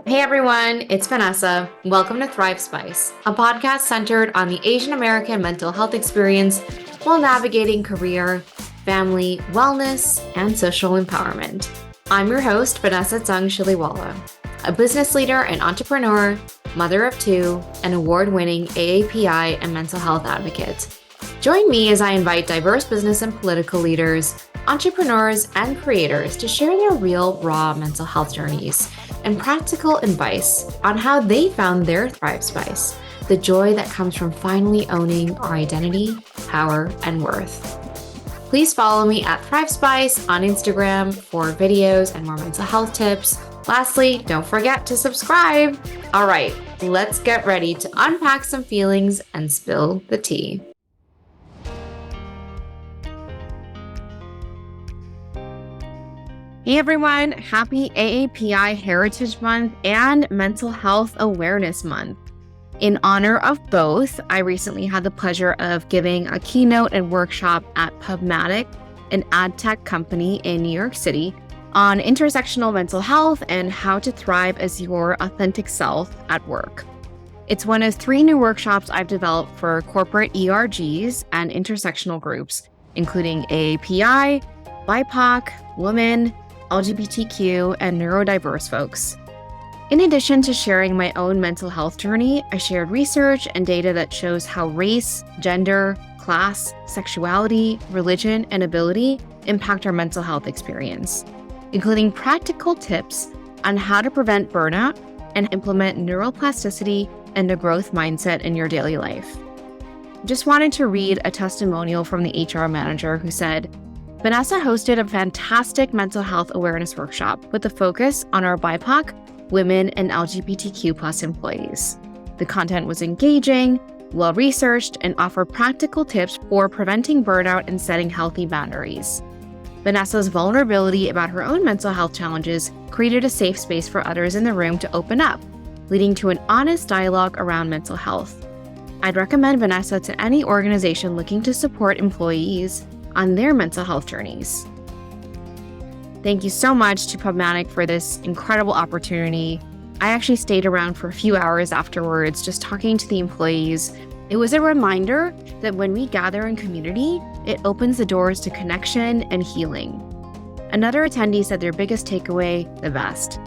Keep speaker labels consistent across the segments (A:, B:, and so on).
A: Hey everyone, it's Vanessa. Welcome to Thrive Spice, a podcast centered on the Asian American mental health experience while navigating career, family, wellness, and social empowerment. I'm your host, Vanessa Tsang Shiliwala, a business leader and entrepreneur, mother of two, and award-winning AAPI and mental health advocate. Join me as I invite diverse business and political leaders, entrepreneurs, and creators to share their real, raw mental health journeys and practical advice on how they found their Thrive Spice, the joy that comes from finally owning our identity, power, and worth. Please follow me at Thrive Spice on Instagram for videos and more mental health tips. Lastly, don't forget to subscribe. All right, let's get ready to unpack some feelings and spill the tea. Hey everyone, happy AAPI Heritage Month and Mental Health Awareness Month. In honor of both, I recently had the pleasure of giving a keynote and workshop at PubMatic, an ad tech company in New York City, on intersectional mental health and how to thrive as your authentic self at work. It's one of 3 new workshops I've developed for corporate ERGs and intersectional groups, including AAPI, BIPOC, women, LGBTQ, and neurodiverse folks. In addition to sharing my own mental health journey, I shared research and data that shows how race, gender, class, sexuality, religion, and ability impact our mental health experience, including practical tips on how to prevent burnout and implement neuroplasticity and a growth mindset in your daily life. Just wanted to read a testimonial from the HR manager who said, Vanessa hosted a fantastic mental health awareness workshop with a focus on our BIPOC, women, and LGBTQ+ employees. The content was engaging, well-researched, and offered practical tips for preventing burnout and setting healthy boundaries. Vanessa's vulnerability about her own mental health challenges created a safe space for others in the room to open up, leading to an honest dialogue around mental health. I'd recommend Vanessa to any organization looking to support employees on their mental health journeys. Thank you so much to PubMatic for this incredible opportunity. I actually stayed around for a few hours afterwards, just talking to the employees. It was a reminder that when we gather in community, it opens the doors to connection and healing. Another attendee said their biggest takeaway, the best.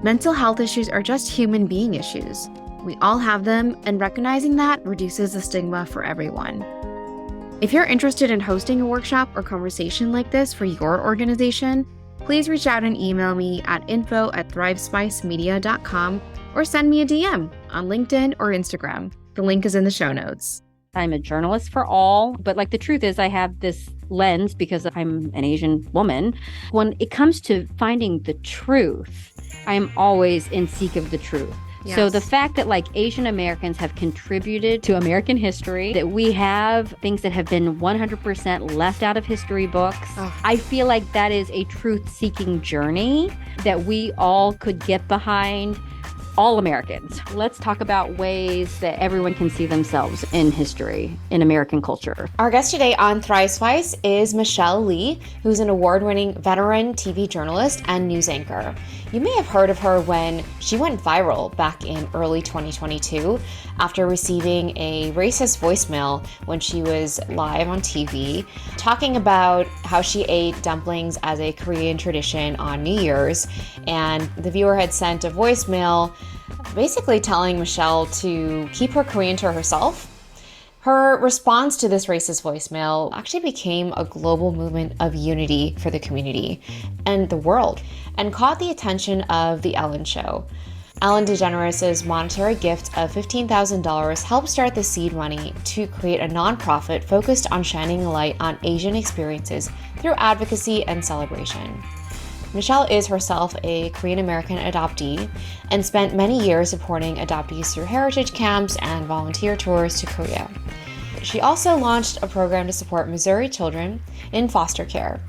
A: Mental health issues are just human being issues. We all have them, and recognizing that reduces the stigma for everyone. If you're interested in hosting a workshop or conversation like this for your organization, please reach out and email me at info@thrivespicemedia.com or send me a DM on LinkedIn or Instagram. The link is in the show notes.
B: I'm a journalist for all, but the truth is I have this lens because I'm an Asian woman. When it comes to finding the truth, I am always in seek of the truth. Yes. So the fact that Asian Americans have contributed to American history, that we have things that have been 100% left out of history books, I feel like that is a truth-seeking journey that we all could get behind, all Americans. Let's talk about ways that everyone can see themselves in history, in American culture.
A: Our guest today on Thrive Spice is Michelle Lee, who's an award-winning veteran TV journalist and news anchor. You may have heard of her when she went viral back in early 2022 after receiving a racist voicemail when she was live on TV, talking about how she ate dumplings as a Korean tradition on New Year's, and the viewer had sent a voicemail basically telling Michelle to keep her Korean to herself. Her response to this racist voicemail actually became a global movement of unity for the community and the world, and caught the attention of The Ellen Show. Ellen DeGeneres' monetary gift of $15,000 helped start the seed money to create a nonprofit focused on shining a light on Asian experiences through advocacy and celebration. Michelle is herself a Korean American adoptee and spent many years supporting adoptees through heritage camps and volunteer tours to Korea. She also launched a program to support Missouri children in foster care.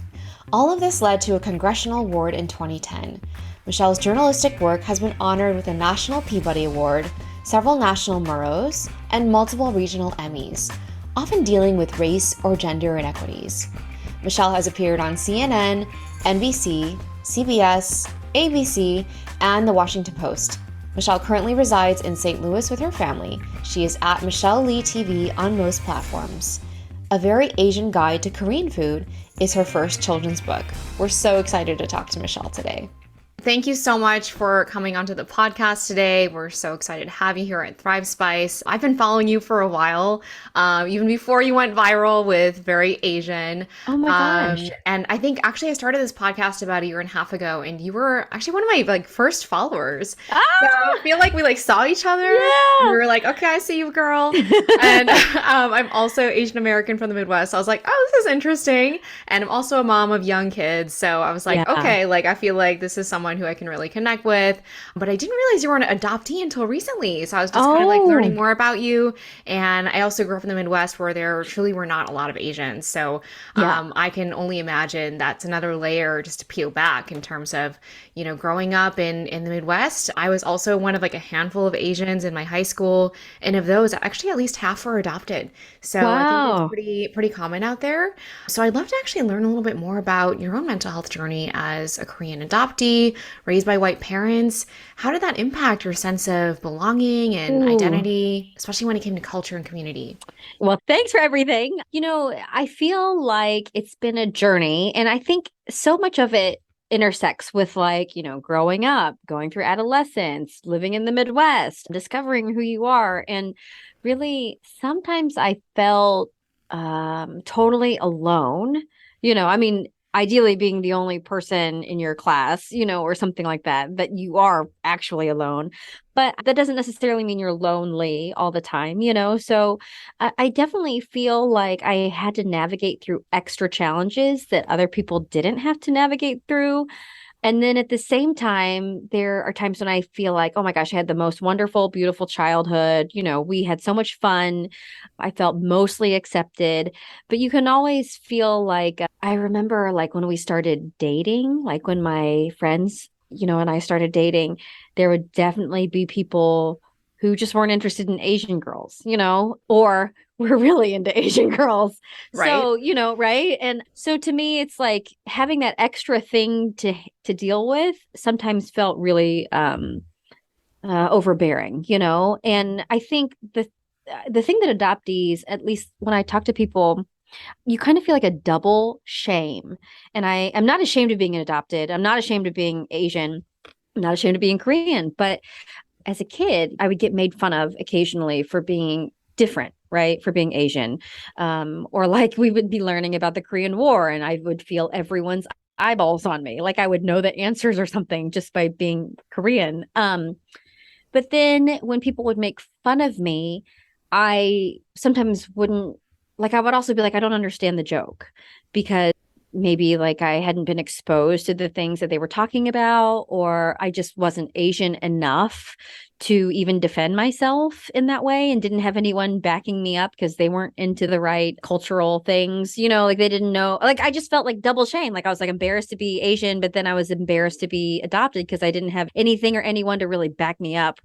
A: All of this led to a congressional award in 2010. Michelle's journalistic work has been honored with a National Peabody Award, several national Murrows, and multiple regional Emmys, often dealing with race or gender inequities. Michelle has appeared on CNN, NBC, CBS, ABC, and The Washington Post. Michelle currently resides in St. Louis with her family. She is at Michelle Lee TV on most platforms. A Very Asian Guide to Korean Food is her first children's book. We're so excited to talk to Michelle today. Thank you so much for coming onto the podcast today. We're so excited to have you here at Thrive Spice. I've been following you for a while, even before you went viral with Very Asian.
B: Oh my gosh.
A: And I think actually I started this podcast about a year and a half ago, and you were actually one of my first followers. So
B: Ah,
A: I feel like we saw each other. And
B: yeah.
A: we were like, okay, I see you, girl. And I'm also Asian American from the Midwest. So I was like, oh, this is interesting. And I'm also a mom of young kids. So I was like,
B: Yeah.
A: okay, I feel like this is someone who I can really connect with. But I didn't realize you were an adoptee until recently. So I was just kind of learning
B: Oh,
A: more about you. And I also grew up in the Midwest where there truly were not a lot of Asians. So
B: yeah.
A: I can only imagine that's another layer just to peel back in terms of, growing up in the Midwest. I was also one of a handful of Asians in my high school. And of those, actually at least half were adopted. So I think it's
B: Wow.
A: pretty common out there. So I'd love to actually learn a little bit more about your own mental health journey as a Korean adoptee, raised by white parents. How did that impact your sense of belonging and
B: Ooh.
A: identity, especially when it came to culture and community?
B: Well, thanks for everything. I feel like it's been a journey, and I think so much of it intersects with growing up, going through adolescence, living in the Midwest, discovering who you are. And really, sometimes I felt totally alone. I mean, ideally being the only person in your class, or something like that, that you are actually alone. But that doesn't necessarily mean you're lonely all the time. So I definitely feel like I had to navigate through extra challenges that other people didn't have to navigate through. And then at the same time, there are times when I feel like, oh my gosh, I had the most wonderful, beautiful childhood. We had so much fun. I felt mostly accepted. But you can always feel like I remember when we started dating, when my friends, and I started dating, there would definitely be people who just weren't interested in Asian girls, or were really into Asian girls.
A: Right?
B: So, right? And so to me, it's like having that extra thing to deal with sometimes felt really overbearing. And I think the thing that adoptees, at least when I talk to people, you kind of feel like a double shame. And I am not ashamed of being adopted. I'm not ashamed of being Asian. I'm not ashamed of being Korean. But as a kid, I would get made fun of occasionally for being different, right? For being Asian. Or we would be learning about the Korean War and I would feel everyone's eyeballs on me. Like I would know the answers or something just by being Korean. But then when people would make fun of me, I sometimes wouldn't I would also be like, I don't understand the joke because maybe I hadn't been exposed to the things that they were talking about, or I just wasn't Asian enough to even defend myself in that way and didn't have anyone backing me up because they weren't into the right cultural things, they didn't know. I just felt like double shame. I was embarrassed to be Asian, but then I was embarrassed to be adopted because I didn't have anything or anyone to really back me up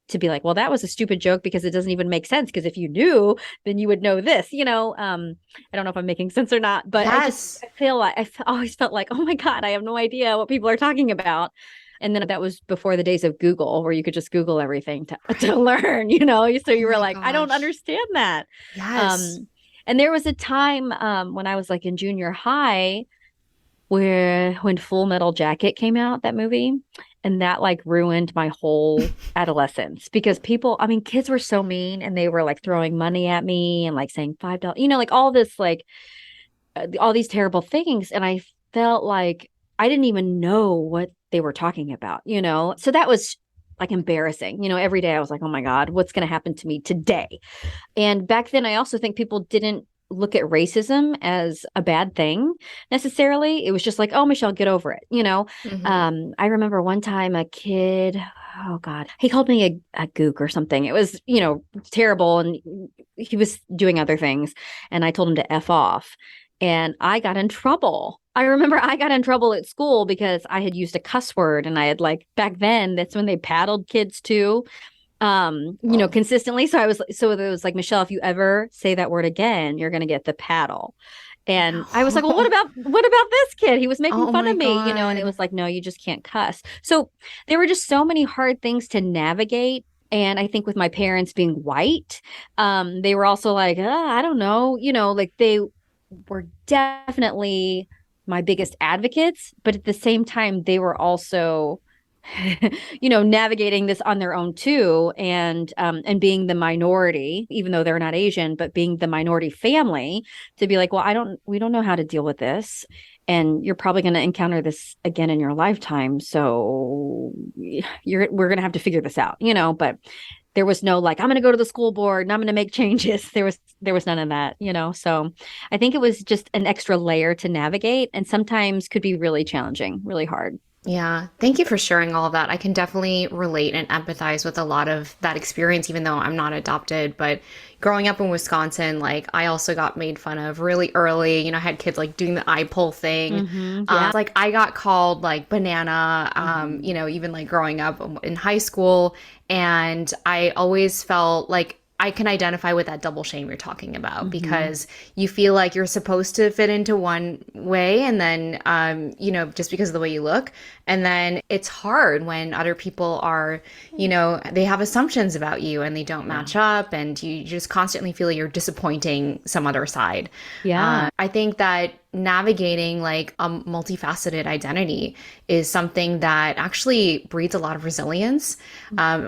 B: to be like, well, that was a stupid joke because it doesn't even make sense. Because if you knew, then you would know this. I don't know if I'm making sense or not, but
A: Yes.
B: I feel like always felt like, oh my God, I have no idea what people are talking about. And then that was before the days of Google, where you could just Google everything to learn. So
A: Oh
B: you were
A: my
B: like, I don't
A: gosh.
B: understand that.
A: Yes.
B: And there was a time when I was in junior high when Full Metal Jacket came out, that movie, and that ruined my whole adolescence because I mean, kids were so mean and they were throwing money at me and saying $5, all this all these terrible things. And I felt like I didn't even know what they were talking about. So that was embarrassing. Every day I was like, oh my God, what's going to happen to me today? And back then, I also think people didn't look at racism as a bad thing necessarily. It was just like, oh, Michelle, get over it.
A: Hmm.
B: I remember one time a kid, oh God, he called me a gook or something. It was, terrible. And he was doing other things. And I told him to F off. And I got in trouble. I remember I got in trouble at school because I had used a cuss word and I had back then, that's when they paddled kids too,
A: Oh,
B: consistently. So it was like, Michelle, if you ever say that word again, you're going to get the paddle. And I was like, well,
A: No.
B: what about this kid? He was making
A: Oh
B: fun
A: my
B: of me, and it
A: God.
B: was like, no, you just can't cuss. So there were just so many hard things to navigate. And I think with my parents being white, they were also like, I don't know, like they were definitely my biggest advocates, but at the same time, they were also navigating this on their own too, and being the minority, even though they're not Asian, but being the minority family, to be like, well, we don't know how to deal with this, and you're probably going to encounter this again in your lifetime, so we're going to have to figure this out, but there was no like, I'm going to go to the school board and I'm going to make changes. There was none of that, so I think it was just an extra layer to navigate, and sometimes could be really challenging, really hard.
A: Yeah, thank you for sharing all of that. I can definitely relate and empathize with a lot of that experience, even though I'm not adopted. But growing up in Wisconsin, like I also got made fun of really early. I had kids like doing the eye pull thing.
B: Yeah.
A: Like I got called like banana, even like growing up in high school. And I always felt like I can identify with that double shame you're talking about
B: Hmm.
A: because you feel like you're supposed to fit into one way and then, just because of the way you look. And then it's hard when other people are, they have assumptions about you and they don't
B: Yeah.
A: match up and you just constantly feel like you're disappointing some other side.
B: Yeah.
A: I think that navigating like a multifaceted identity is something that actually breeds a lot of resilience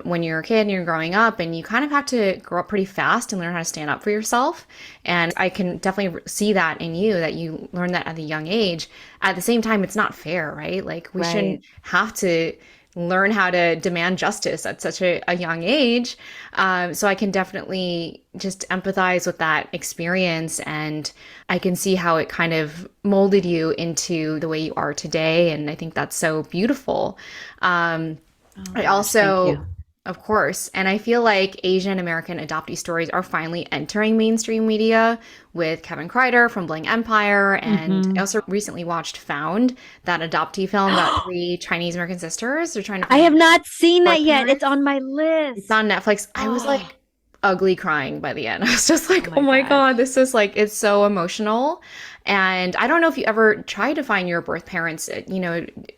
A: when you're a kid and you're growing up, and you kind of have to grow up pretty fast and learn how to stand up for yourself. And I can definitely see that in you, that you learn that at a young age. At the same time, it's not fair, right? Like we shouldn't
B: Right.
A: have to learn how to demand justice at such a young age. So I can definitely just empathize with that experience. And I can see how it kind of molded you into the way you are today. And I think that's so beautiful.
B: Oh
A: I
B: gosh, thank
A: also,
B: you.
A: of course, and I feel like Asian American adoptee stories are finally entering mainstream media with Kevin Kreider from Bling Empire. And I
B: Hmm.
A: also recently watched Found, that adoptee film about three Chinese American sisters. They're trying to
B: I
A: find
B: have
A: their
B: not seen that
A: birth
B: yet. It's
A: parents.
B: on my
A: It's
B: list.
A: on Netflix. I was
B: Oh,
A: like ugly crying by the end. I was just
B: oh
A: like, oh
B: my
A: my God,
B: gosh.
A: this is like, it's so emotional. And I don't know if you ever tried to find your birth parents.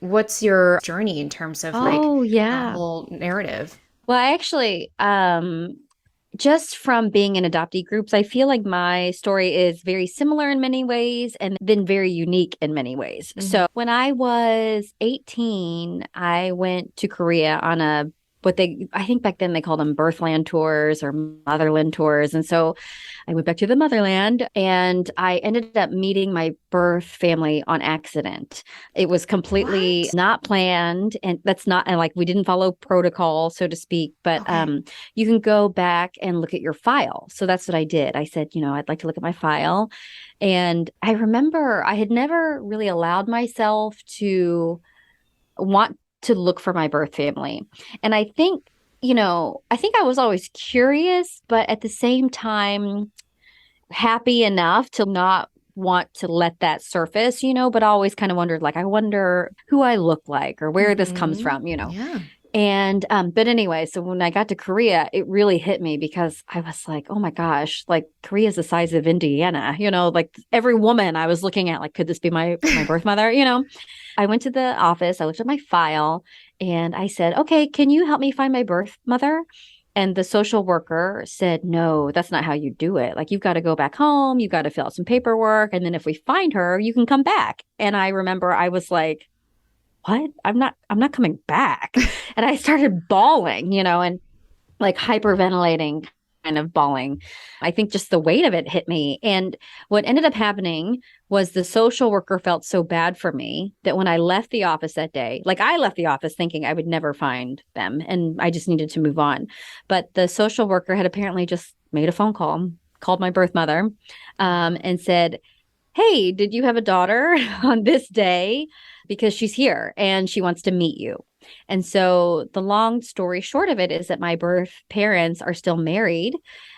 A: What's your journey in terms of like
B: Oh
A: that
B: yeah.
A: whole narrative?
B: Well, I actually, just from being in adoptee groups, I feel like my story is very similar in many ways and then very unique in many ways.
A: Mhm.
B: So when I was 18, I went to Korea on I think back then they called them birthland tours or motherland tours. And so I went back to the motherland and I ended up meeting my birth family on accident. It was completely
A: What?
B: not planned, and that's not, and like we didn't follow protocol, so to speak, but
A: Okay.
B: you can go back and look at your file. So that's what I did. I said, I'd like to look at my file. And I remember I had never really allowed myself to want to look for my birth family. And I think I was always curious, but at the same time, happy enough to not want to let that surface, but always kind of wondered, like, I wonder who I look like or where this comes
A: Hmm.
B: from.
A: Yeah.
B: And but anyway, so when I got to Korea, it really hit me because I was like, oh my gosh, like Korea is the size of Indiana, like every woman I was looking at, like, could this be my birth mother? I went to the office, I looked at my file, and I said, okay, can you help me find my birth mother? And the social worker said, no, that's not how you do it. Like, you've got to go back home, you've got to fill out some paperwork, and then if we find her, you can come back. And I remember I was like, what? I'm not coming back. And I started bawling, and like hyperventilating, kind of bawling. I think just the weight of it hit me. And what ended up happening was the social worker felt so bad for me that when I left the office that day, like I left the office thinking I would never find them and I just needed to move on. But the social worker had apparently just made a phone call, called my birth mother, and said, hey, did you have a daughter on this day? Because she's here and she wants to meet you. And so the long story short of it is that my birth parents are still married.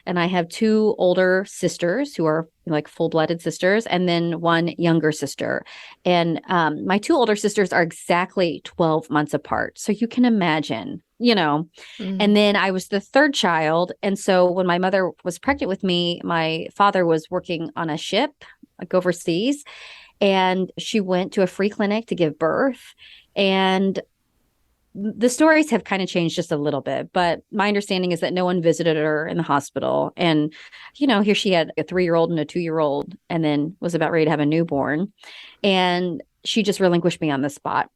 B: And I have two older sisters who are like full-blooded sisters, and then one younger sister. And my two older sisters are exactly 12 months apart. So you can imagine. And
A: Mm.
B: then I was the third child. And so when my mother was pregnant with me, my father was working on a ship like overseas. And she went to a free clinic to give birth. And the stories have kind of changed just a little bit, but my understanding is that no one visited her in the hospital. And, here she had a 3-year-old and a 2-year-old, and then was about ready to have a newborn. And she just relinquished me on the spot.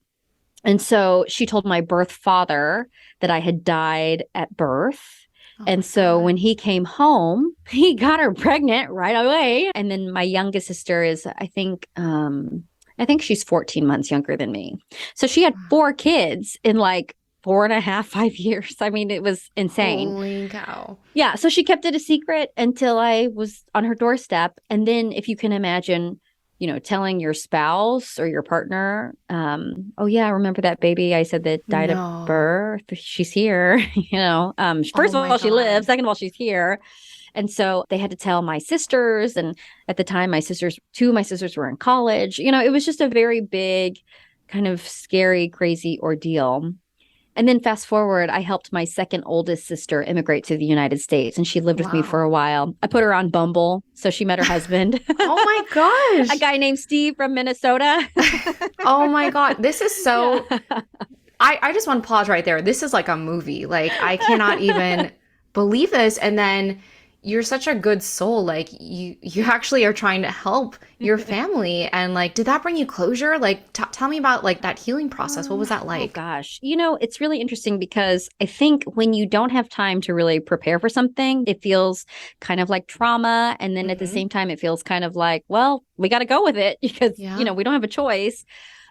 B: And so she told my birth father that I had died at birth. And so when he came home, he got her pregnant right away. And then my youngest sister is, I think she's 14 months younger than me. So she had 4 kids in like 4.5, 5 years. I mean, it was insane.
A: Holy cow.
B: Yeah. So she kept it a secret until I was on her doorstep. And then if you can imagine, telling your spouse or your partner, oh yeah, I remember that baby I said that died at birth. She's here, first of all, she lives. Second of all, she's here. And so they had to tell my sisters. And at the time, 2 of my sisters were in college. It was just a very big, kind of scary, crazy ordeal. And then fast forward, I helped my second oldest sister immigrate to the United States, and she lived with me for a while. I put her on Bumble, so she met her husband.
A: Oh my gosh.
B: A guy named Steve from Minnesota.
A: Oh my God. This is so... I just want to pause right there. This is like a movie. Like, I cannot even believe this. And then you're such a good soul. Like, you actually are trying to help your family. And like, did that bring you closure? Like, tell me about like that healing process. What was that like?
B: Oh gosh. It's really interesting because I think when you don't have time to really prepare for something, it feels kind of like trauma. And then at the same time, it feels kind of like, well, we got to go with it because, we don't have a choice.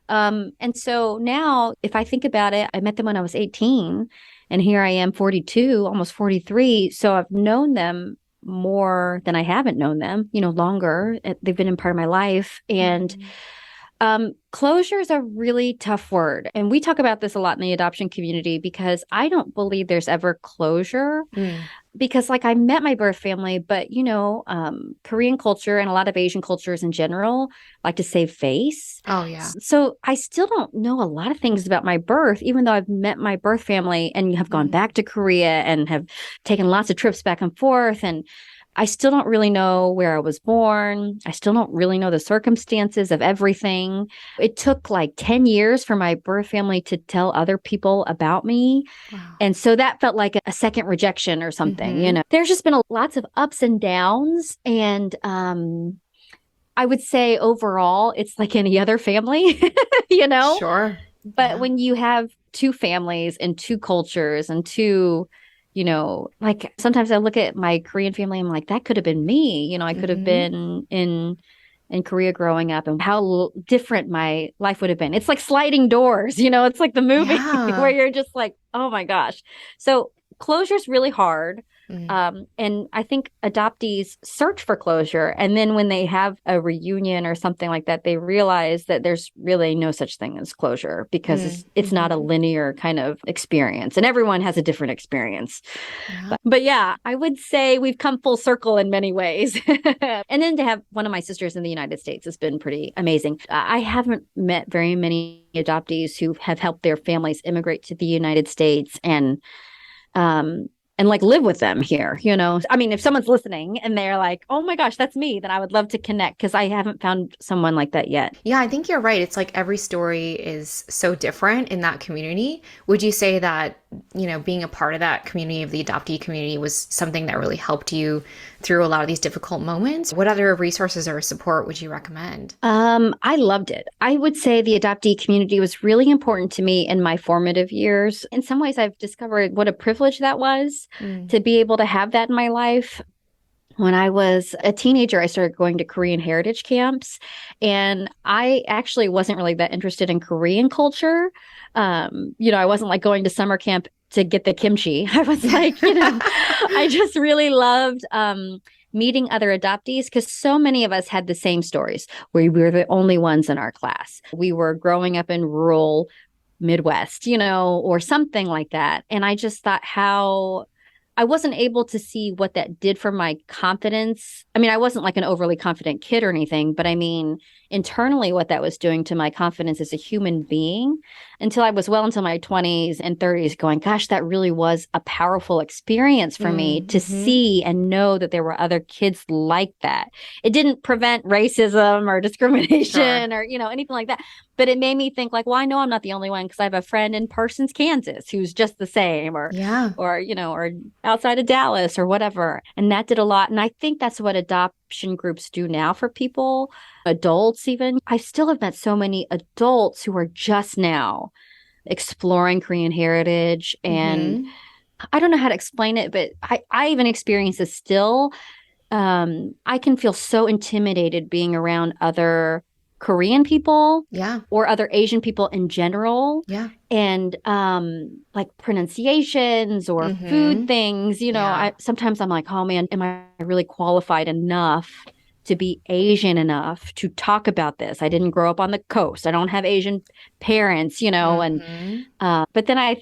B: And so now if I think about it, I met them when I was 18. And here I am 42, almost 43. So I've known them more than I haven't known them, longer. They've been in part of my life. And closure is a really tough word. And we talk about this a lot in the adoption community because I don't believe there's ever closure. Because like I met my birth family, but Korean culture and a lot of Asian cultures in general like to save face.
A: Oh yeah.
B: So I still don't know a lot of things about my birth, even though I've met my birth family and have gone back to Korea and have taken lots of trips back and forth. And I still don't really know where I was born. I still don't really know the circumstances of everything. It took like 10 years for my birth family to tell other people about me. Wow. And so that felt like a second rejection or something, There's just been lots of ups and downs. And I would say overall, it's like any other family,
A: Sure.
B: But when you have 2 families and 2 cultures and 2 like sometimes I look at my Korean family, I'm like, that could have been me. I could have been in Korea growing up and how different my life would have been. It's like sliding doors, it's like the movie where you're just like, oh my gosh. So closure is really hard. And I think adoptees search for closure. And then when they have a reunion or something like that, they realize that there's really no such thing as closure because it's not a linear kind of experience. And everyone has a different experience. Yeah. But yeah, I would say we've come full circle in many ways. And then to have one of my sisters in the United States has been pretty amazing. I haven't met very many adoptees who have helped their families immigrate to the United States and like live with them here, I mean, if someone's listening and they're like, oh my gosh, that's me, then I would love to connect because I haven't found someone like that yet.
A: Yeah, I think you're right. It's like every story is so different in that community. Would you say that, being a part of that community, of the adoptee community, was something that really helped you through a lot of these difficult moments? What other resources or support would you recommend?
B: I loved it. I would say the adoptee community was really important to me in my formative years. In some ways, I've discovered what a privilege that was to be able to have that in my life. When I was a teenager, I started going to Korean heritage camps, and I actually wasn't really that interested in Korean culture. I wasn't like going to summer camp to get the kimchi. I was like, I just really loved meeting other adoptees because so many of us had the same stories where we were the only ones in our class. We were growing up in rural Midwest, or something like that. And I just thought how I wasn't able to see what that did for my confidence. I mean, I wasn't like an overly confident kid or anything, but I mean, internally, what that was doing to my confidence as a human being. until I was well into my 20s and 30s going, gosh, that really was a powerful experience for me to see and know that there were other kids like that. It didn't prevent racism or discrimination or, anything like that. But it made me think like, well, I know I'm not the only one because I have a friend in Parsons, Kansas, who's just the same or outside of Dallas or whatever. And that did a lot. And I think that's what adoption groups do now for people, adults even. I still have met so many adults who are just now exploring Korean heritage. And I don't know how to explain it, but I even experience this still. I can feel so intimidated being around other Korean people or other Asian people in general. And like pronunciations or food things, sometimes I'm like, oh man, am I really qualified enough to be Asian enough to talk about this? I didn't grow up on the coast. I don't have Asian parents, and but then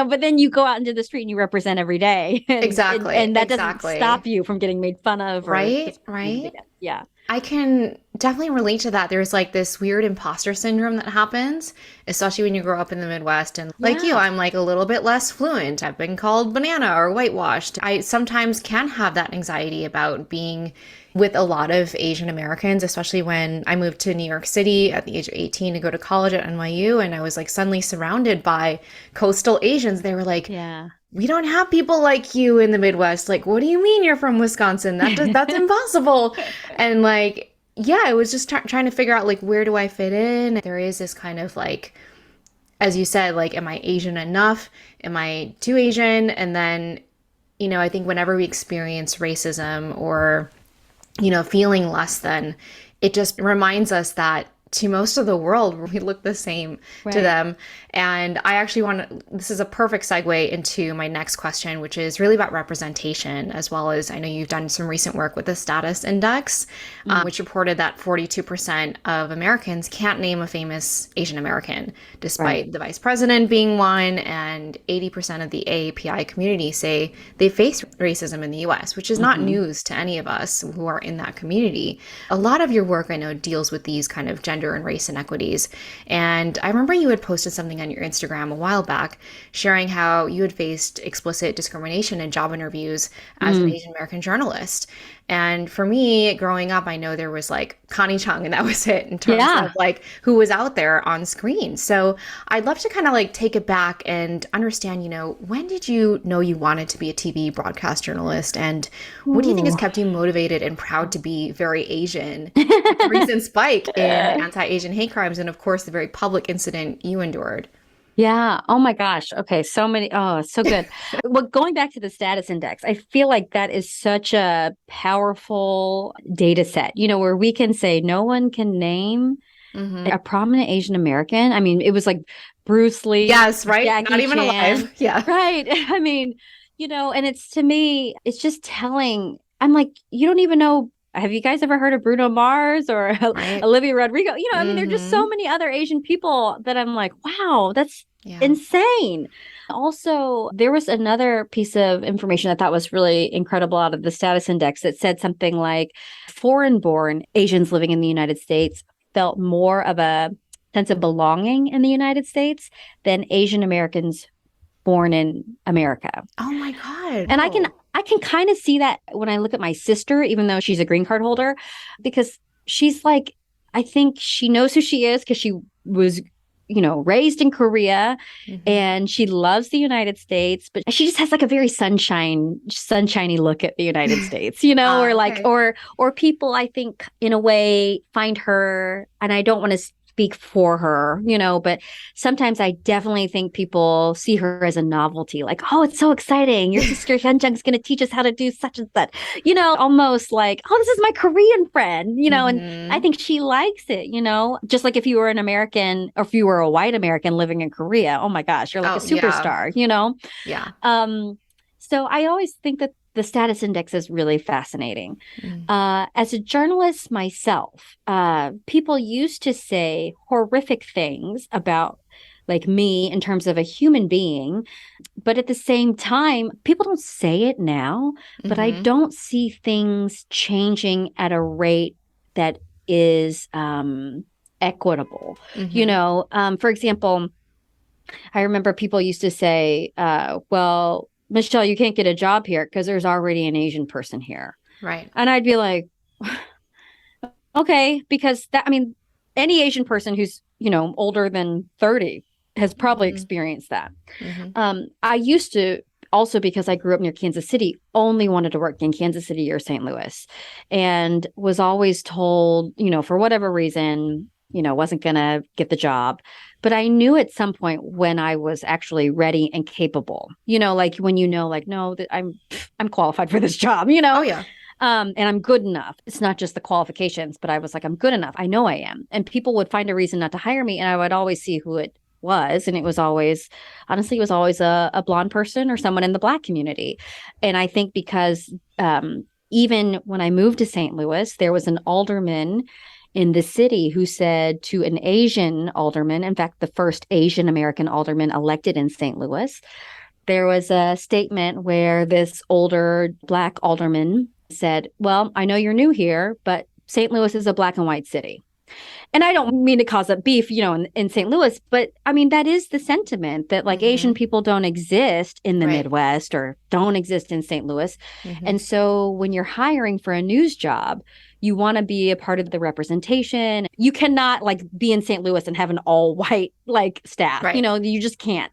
B: but then you go out into the street and you represent every day. And, and that doesn't stop you from getting made fun of.
A: Right.
B: Yeah.
A: I can definitely relate to that. There's like this weird imposter syndrome that happens, especially when you grow up in the Midwest. And like you, I'm like a little bit less fluent. I've been called banana or whitewashed. I sometimes can have that anxiety about being with a lot of Asian Americans, especially when I moved to New York City at the age of 18 to go to college at NYU. And I was like suddenly surrounded by coastal Asians. They were like, we don't have people like you in the Midwest. Like, what do you mean you're from Wisconsin? That's impossible. And like, it was just trying to figure out like, where do I fit in? There is this kind of like, as you said, like, am I Asian enough? Am I too Asian? And then, I think whenever we experience racism or, feeling less than, it just reminds us that to most of the world, we look the same to them. And I actually this is a perfect segue into my next question, which is really about representation, as well as I know you've done some recent work with the Status Index, which reported that 42% of Americans can't name a famous Asian American, despite the vice president being one, and 80% of the AAPI community say they face racism in the US, which is not news to any of us who are in that community. A lot of your work, I know, deals with these kind of gender and race inequities. And I remember you had posted something on your Instagram a while back sharing how you had faced explicit discrimination in job interviews as an Asian American journalist. And for me, growing up, I know there was like Connie Chung, and that was it in terms of like who was out there on screen. So I'd love to kind of like take it back and understand, when did you know you wanted to be a TV broadcast journalist? And what do you think has kept you motivated and proud to be very Asian? The recent spike in anti-Asian hate crimes, and of course, the very public incident you endured.
B: Yeah. Oh my gosh. Okay. So many. Oh, so good. Well, going back to the status index, I feel like that is such a powerful data set, where we can say no one can name a prominent Asian American. I mean, it was like Bruce Lee.
A: Yes, right.
B: Jackie
A: Not even
B: Chan.
A: alive. Yeah.
B: Right. I mean, and it's to me, it's just telling. I'm like, you don't even know. Have you guys ever heard of Bruno Mars or Olivia Rodrigo? I mean, there are just so many other Asian people that I'm like, wow, that's insane. Also, there was another piece of information I thought was really incredible out of the status index that said something like foreign-born Asians living in the United States felt more of a sense of belonging in the United States than Asian Americans born in America.
A: Oh my God.
B: And I can kind of see that when I look at my sister, even though she's a green card holder, because she's like, I think she knows who she is because she was, raised in Korea and she loves the United States, but she just has like a very sunshiny look at the United States, or like, or people, I think in a way find her, and I don't want to speak for her, but sometimes I definitely think people see her as a novelty, like, oh, it's so exciting. Your sister Hyunjung's going to teach us how to do such and such, almost like, oh, this is my Korean friend, and I think she likes it, just like if you were an American or if you were a white American living in Korea, oh my gosh, you're like a superstar,
A: Yeah.
B: So I always think that the status index is really fascinating. As a journalist myself, people used to say horrific things about like me in terms of a human being. But at the same time, people don't say it now, but I don't see things changing at a rate that is equitable. For example, I remember people used to say, well, Michelle, you can't get a job here because there's already an Asian person here.
A: Right.
B: And I'd be like, okay, because that, I mean, any Asian person who's, older than 30 has probably experienced that. I used to also, because I grew up near Kansas City, only wanted to work in Kansas City or St. Louis, and was always told, for whatever reason, wasn't going to get the job. But I knew at some point when I was actually ready and capable, like when like, no, that I'm qualified for this job,
A: Oh, yeah.
B: and I'm good enough. It's not just the qualifications, but I was like, I'm good enough. I know I am. And people would find a reason not to hire me. And I would always see who it was. And it was always, honestly, it was always a blonde person or someone in the Black community. And I think because even when I moved to St. Louis, there was an alderman in the city who said to an Asian alderman, in fact, the first Asian American alderman elected in St. Louis, there was a statement where this older Black alderman said, well, I know you're new here, but St. Louis is a Black and white city. And I don't mean to cause up beef, in St. Louis, but I mean, that is the sentiment that like Asian people don't exist in the Midwest or don't exist in St. Louis. And so when you're hiring for a news job, you want to be a part of the representation. You cannot like be in St. Louis and have an all white like staff, you just can't.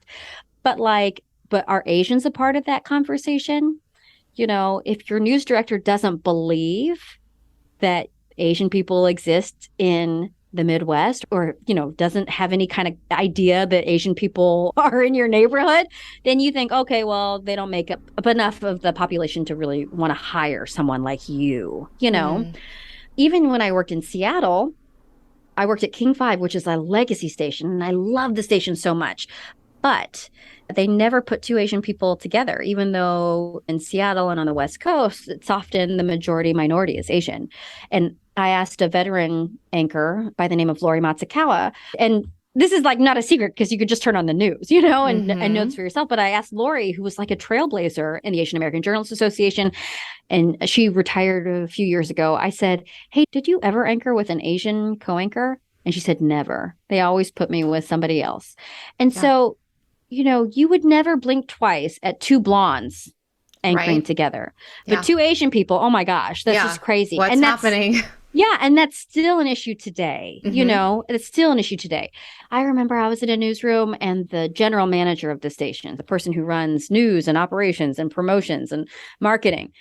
B: But are Asians a part of that conversation? If your news director doesn't believe that Asian people exist in the Midwest or, doesn't have any kind of idea that Asian people are in your neighborhood, then you think, okay, well, they don't make up enough of the population to really want to hire someone like you, Even when I worked in Seattle, I worked at King 5, which is a legacy station, and I love the station so much. But they never put two Asian people together, even though in Seattle and on the West Coast, it's often the majority minority is Asian. And I asked a veteran anchor by the name of Lori Matsukawa, and this is like not a secret because you could just turn on the news, and notes for yourself. But I asked Lori, who was like a trailblazer in the Asian American Journalists Association, and she retired a few years ago. I said, hey, did you ever anchor with an Asian co-anchor? And she said, never. They always put me with somebody else. And so, you would never blink twice at two blondes anchoring together. But two Asian people, oh my gosh, that's just crazy.
A: What's happening?
B: Yeah. And that's still an issue today. It's still an issue today. I remember I was in a newsroom and the general manager of the station, the person who runs news and operations and promotions and marketing,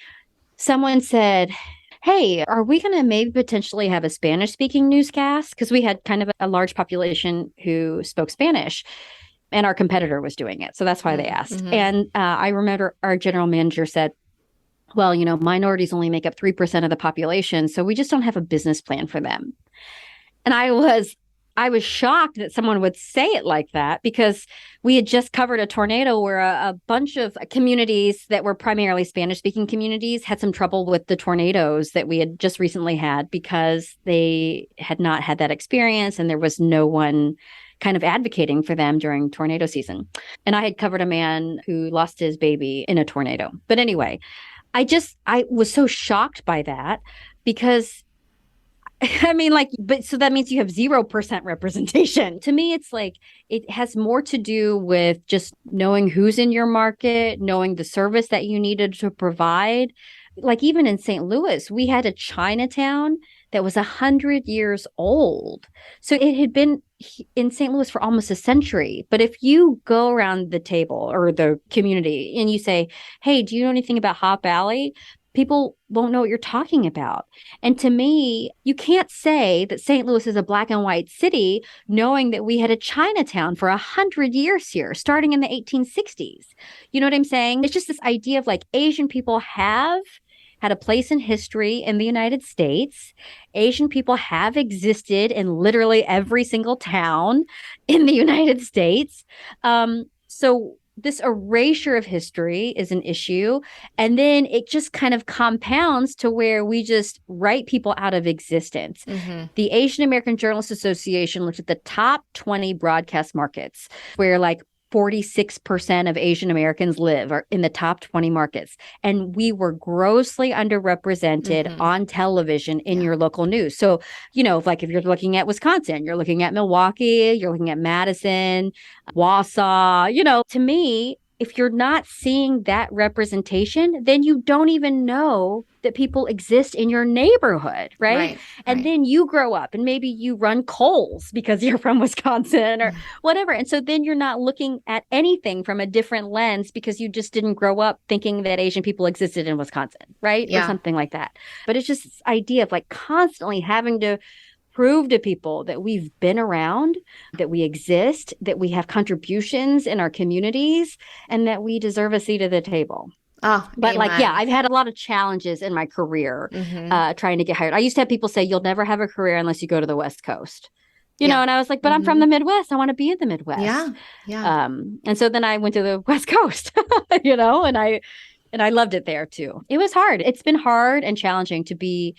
B: someone said, hey, are we going to maybe potentially have a Spanish speaking newscast? Because we had kind of a large population who spoke Spanish. And our competitor was doing it. So that's why they asked. And I remember our general manager said, well, minorities only make up 3% of the population. So we just don't have a business plan for them. And I was shocked that someone would say it like that because we had just covered a tornado where a bunch of communities that were primarily Spanish speaking communities had some trouble with the tornadoes that we had just recently had because they had not had that experience and there was no one kind of advocating for them during tornado season. And I had covered a man who lost his baby in a tornado. But anyway, I was so shocked by that because I mean, but so that means you have 0% representation. To me, it's like it has more to do with just knowing who's in your market, knowing the service that you needed to provide. Like even in St. Louis, we had a Chinatown that was 100 years old. So it had been in St. Louis for almost a century. But if you go around the table or the community and you say, hey, do you know anything about Hop Alley? People won't know what you're talking about. And to me, you can't say that St. Louis is a Black and white city knowing that we had a Chinatown for 100 years here, starting in the 1860s. You know what I'm saying? It's just this idea of like Asian people have had a place in history in the United States. Asian people have existed in literally every single town in the United States. So this erasure of history is an issue. And then it just kind of compounds to where we just write people out of existence. The Asian American Journalists Association looked at the top 20 broadcast markets where like 46% of Asian Americans live are in the top 20 markets. And we were grossly underrepresented on television in your local news. So, like if you're looking at Wisconsin, you're looking at Milwaukee, you're looking at Madison, Wausau, to me, if you're not seeing that representation, then you don't even know that people exist in your neighborhood, right? And then you grow up and maybe you run Kohl's because you're from Wisconsin or whatever. And so then you're not looking at anything from a different lens because you just didn't grow up thinking that Asian people existed in Wisconsin, right? Or something like that. But it's just this idea of like constantly having to prove to people that we've been around, that we exist, that we have contributions in our communities, and that we deserve a seat at the table.
A: Oh,
B: but
A: amen.
B: I've had a lot of challenges in my career trying to get hired. I used to have people say, you'll never have a career unless you go to the West Coast. And I was like, but I'm from the Midwest. I want to be in the Midwest. And so then I went to the West Coast, and I loved it there too. It was hard. It's been hard and challenging to be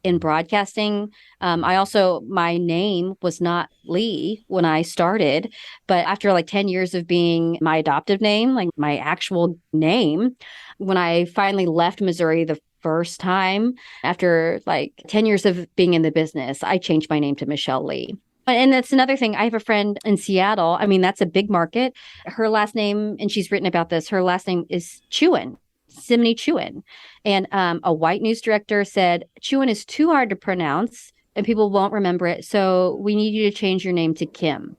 B: in broadcasting. My name was not Lee when I started, but after like 10 years of being my adoptive name, like my actual name, when I finally left Missouri the first time, after like 10 years of being in the business, I changed my name to Michelle Lee. And that's another thing. I have a friend in Seattle. I mean, that's a big market. Her last name, and she's written about this, her last name is Chewin. Simony Chewin. And a white news director said, Chewin is too hard to pronounce and people won't remember it. So we need you to change your name to Kim.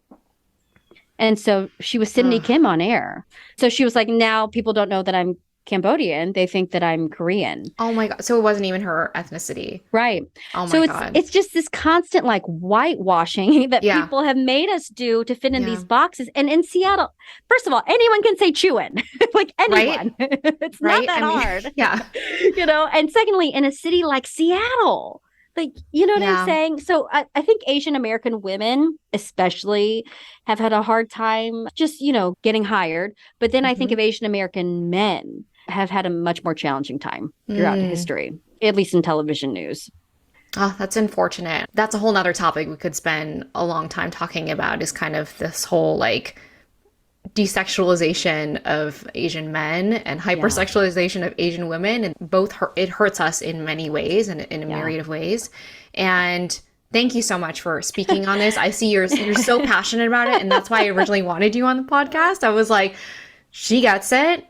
B: And so she was Simony Kim on air. So she was like, now people don't know that I'm Cambodian. They think that I'm Korean.
A: Oh my God. So it wasn't even her ethnicity.
B: Right.
A: Oh my God.
B: It's just this constant like whitewashing that people have made us do to fit in these boxes. And in Seattle, first of all, anyone can say Chewin, like anyone. Right? It's not that hard.
A: Yeah.
B: And secondly, in a city like Seattle, like, you know what I'm saying? So I think Asian American women especially have had a hard time just, getting hired. But then I think of Asian American men have had a much more challenging time throughout history, at least in television news.
A: Oh, that's unfortunate. That's a whole nother topic we could spend a long time talking about, is kind of this whole like desexualization of Asian men and hypersexualization of Asian women. And it hurts us in many ways and in a myriad of ways. And thank you so much for speaking on this. I see you're so passionate about it. And that's why I originally wanted you on the podcast. I was like, she gets it.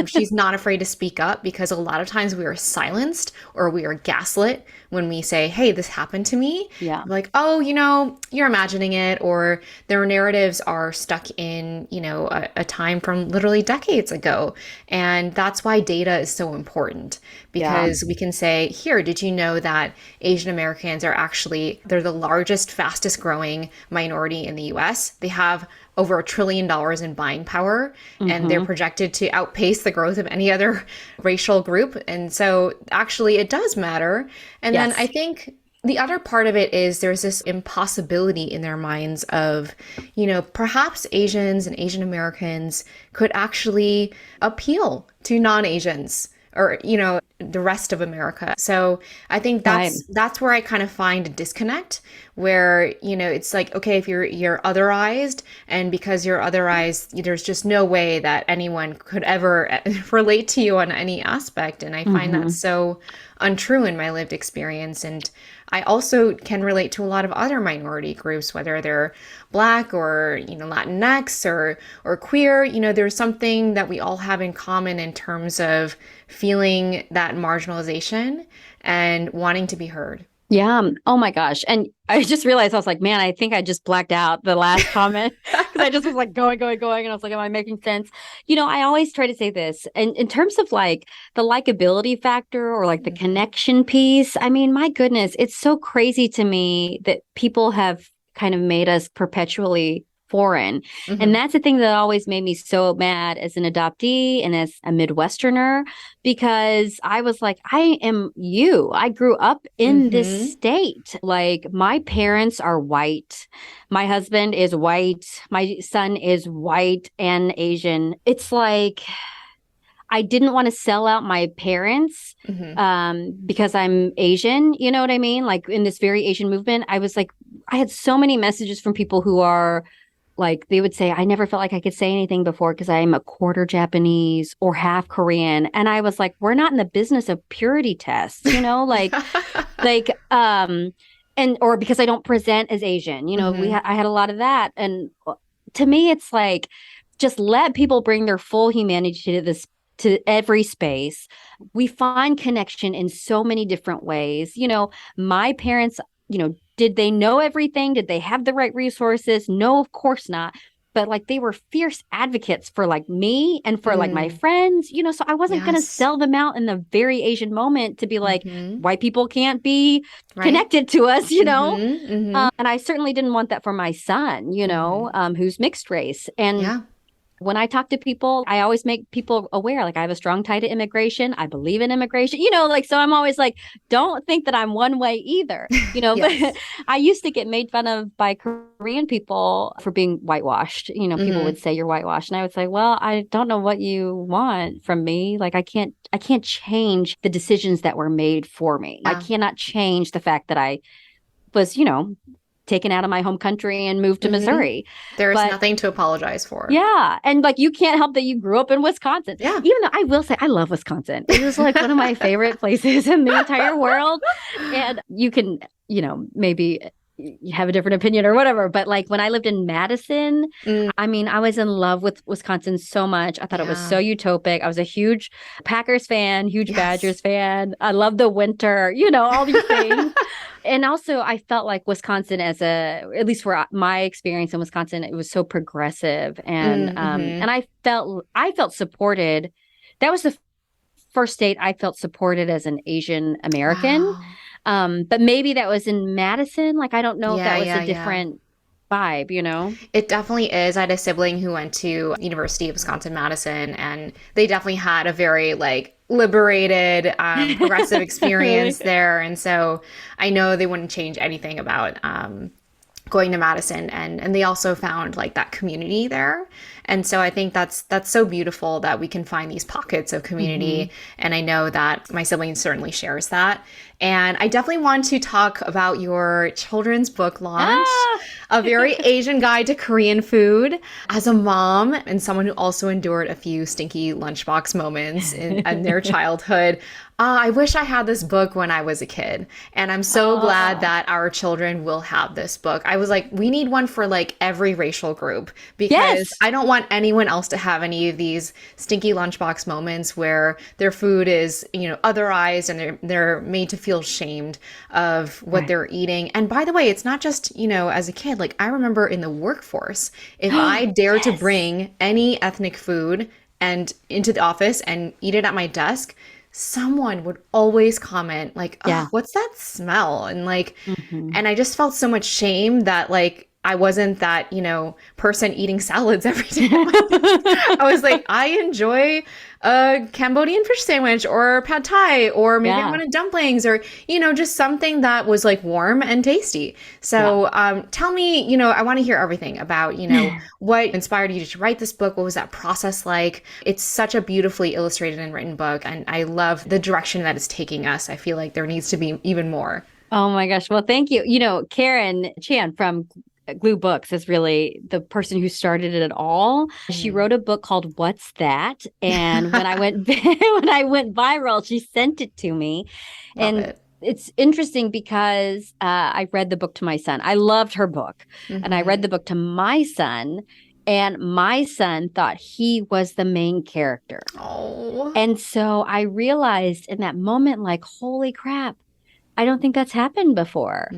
A: She's not afraid to speak up, because a lot of times we are silenced or we are gaslit when we say, hey, this happened to me. Yeah. Like, oh, you're imagining it, or their narratives are stuck in, a time from literally decades ago. And that's why data is so important, because we can say, here, did you know that Asian Americans they're the largest, fastest growing minority in the US. They have over $1 trillion in buying power, and they're projected to outpace the growth of any other racial group. And so actually it does matter. And then I think the other part of it is there's this impossibility in their minds of, perhaps Asians and Asian Americans could actually appeal to non-Asians or, the rest of America. So I think that's where I kind of find a disconnect, where, it's like, okay, if you're otherized, and because you're otherized, there's just no way that anyone could ever relate to you on any aspect. And I find that so untrue in my lived experience. And I also can relate to a lot of other minority groups, whether they're Black or, Latinx or queer. There's something that we all have in common in terms of feeling that marginalization and wanting to be heard.
B: Yeah. Oh my gosh. And I just realized, I was like, man, I think I just blacked out the last comment, because I just was like going. And I was like, am I making sense? I always try to say this, and in terms of like the likability factor or like the connection piece, I mean, my goodness, it's so crazy to me that people have kind of made us perpetually foreign. And that's the thing that always made me so mad as an adoptee and as a Midwesterner, because I was like, I am you. I grew up in this state. Like, my parents are white. My husband is white. My son is white and Asian. It's like, I didn't want to sell out my parents because I'm Asian. You know what I mean? Like, in this very Asian movement, I was like, I had so many messages from people who are like they would say, I never felt like I could say anything before because I'm a quarter Japanese or half Korean. And I was like, we're not in the business of purity tests, like, and or because I don't present as Asian, I had a lot of that. And to me, it's like, just let people bring their full humanity to this, to every space. We find connection in so many different ways. My parents, did they know everything? Did they have the right resources? No, of course not. But like they were fierce advocates for like me and for like my friends, so I wasn't going to
A: Yes.
B: sell them out in the very Asian moment to be like,
A: Mhm.
B: white people can't be
A: Right.
B: connected to us,
A: Mhm.
B: and I certainly didn't want that for my son, who's mixed race. And
A: Yeah.
B: when I talk to people, I always make people aware, like I have a strong tie to immigration. I believe in immigration, so I'm always like, don't think that I'm one way either,
A: Yes.
B: but I used to get made fun of by Korean people for being whitewashed. People would say you're whitewashed. And I would say, well, I don't know what you want from me. Like I can't change the decisions that were made for me. I
A: Yeah.
B: cannot change the fact that I was, taken out of my home country and moved to Missouri.
A: There is
B: But
A: nothing to apologize for.
B: yeah. And like you can't help that you grew up in Wisconsin.
A: Yeah.
B: Even though I will say I love Wisconsin. It is like one of my favorite places in the entire world. And you can, maybe you have a different opinion or whatever. But like when I lived in Madison, I mean, I was in love with Wisconsin so much. I thought it was so utopic. I was a huge Packers fan, huge Badgers fan. I love the winter, all these things. And also, I felt like Wisconsin, at least for my experience in Wisconsin, it was so progressive, and I felt supported. That was the first state I felt supported as an Asian American.
A: Wow.
B: But maybe that was in Madison. Like I don't know if that was a
A: Yeah.
B: different vibe.
A: It definitely is. I had a sibling who went to University of Wisconsin-Madison, and they definitely had a very like liberated, progressive experience there. And so I know they wouldn't change anything about going to Madison, and they also found like that community there. And so I think that's so beautiful that we can find these pockets of community. And I know that my sibling certainly shares that. And I definitely want to talk about your children's book launch, A Very Asian Guide to Korean Food. As a mom and someone who also endured a few stinky lunchbox moments in their childhood, I wish I had this book when I was a kid. And I'm so glad that our children will have this book. I was like, we need one for like every racial group, because I don't want anyone else to have any of these stinky lunchbox moments where their food is, otherized, and they're made to feel shamed of what they're eating. And by the way, it's not just, as a kid. Like I remember in the workforce, if I dared to bring any ethnic food and into the office and eat it at my desk, someone would always comment like, oh, what's that smell? And like, and I just felt so much shame that like, I wasn't that, person eating salads every day. I was like, I enjoy a Cambodian fish sandwich or pad thai, or maybe I wanted dumplings, or, just something that was like warm and tasty. So tell me, I want to hear everything about, what inspired you to write this book? What was that process like? It's such a beautifully illustrated and written book, and I love the direction that it's taking us. I feel like there needs to be even more.
B: Oh my gosh. Well, thank you. Karen Chan from Glue Books is really the person who started it all. She wrote a book called What's That? And when I went viral, she sent it to me. It's interesting because I read the book to my son. I loved her book. And I read the book to my son, and my son thought he was the main character.
A: Oh.
B: And so I realized in that moment, like, holy crap, I don't think that's happened before,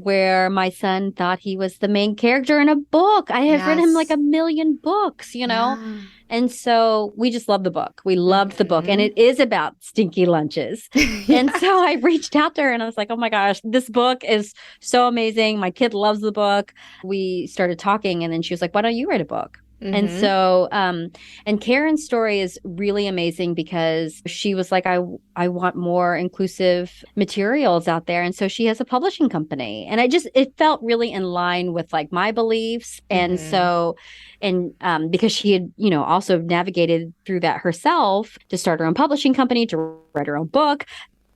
B: where my son thought he was the main character in a book. I have read him like a million books, And so we just love the book. We loved the book, and it is about stinky lunches. And so I reached out to her and I was like, oh my gosh, this book is so amazing. My kid loves the book. We started talking, and then she was like, why don't you write a book? And so, and Karen's story is really amazing because she was like, I want more inclusive materials out there. And so she has a publishing company, and it felt really in line with like my beliefs. And so, and because she had, also navigated through that herself to start her own publishing company, to write her own book,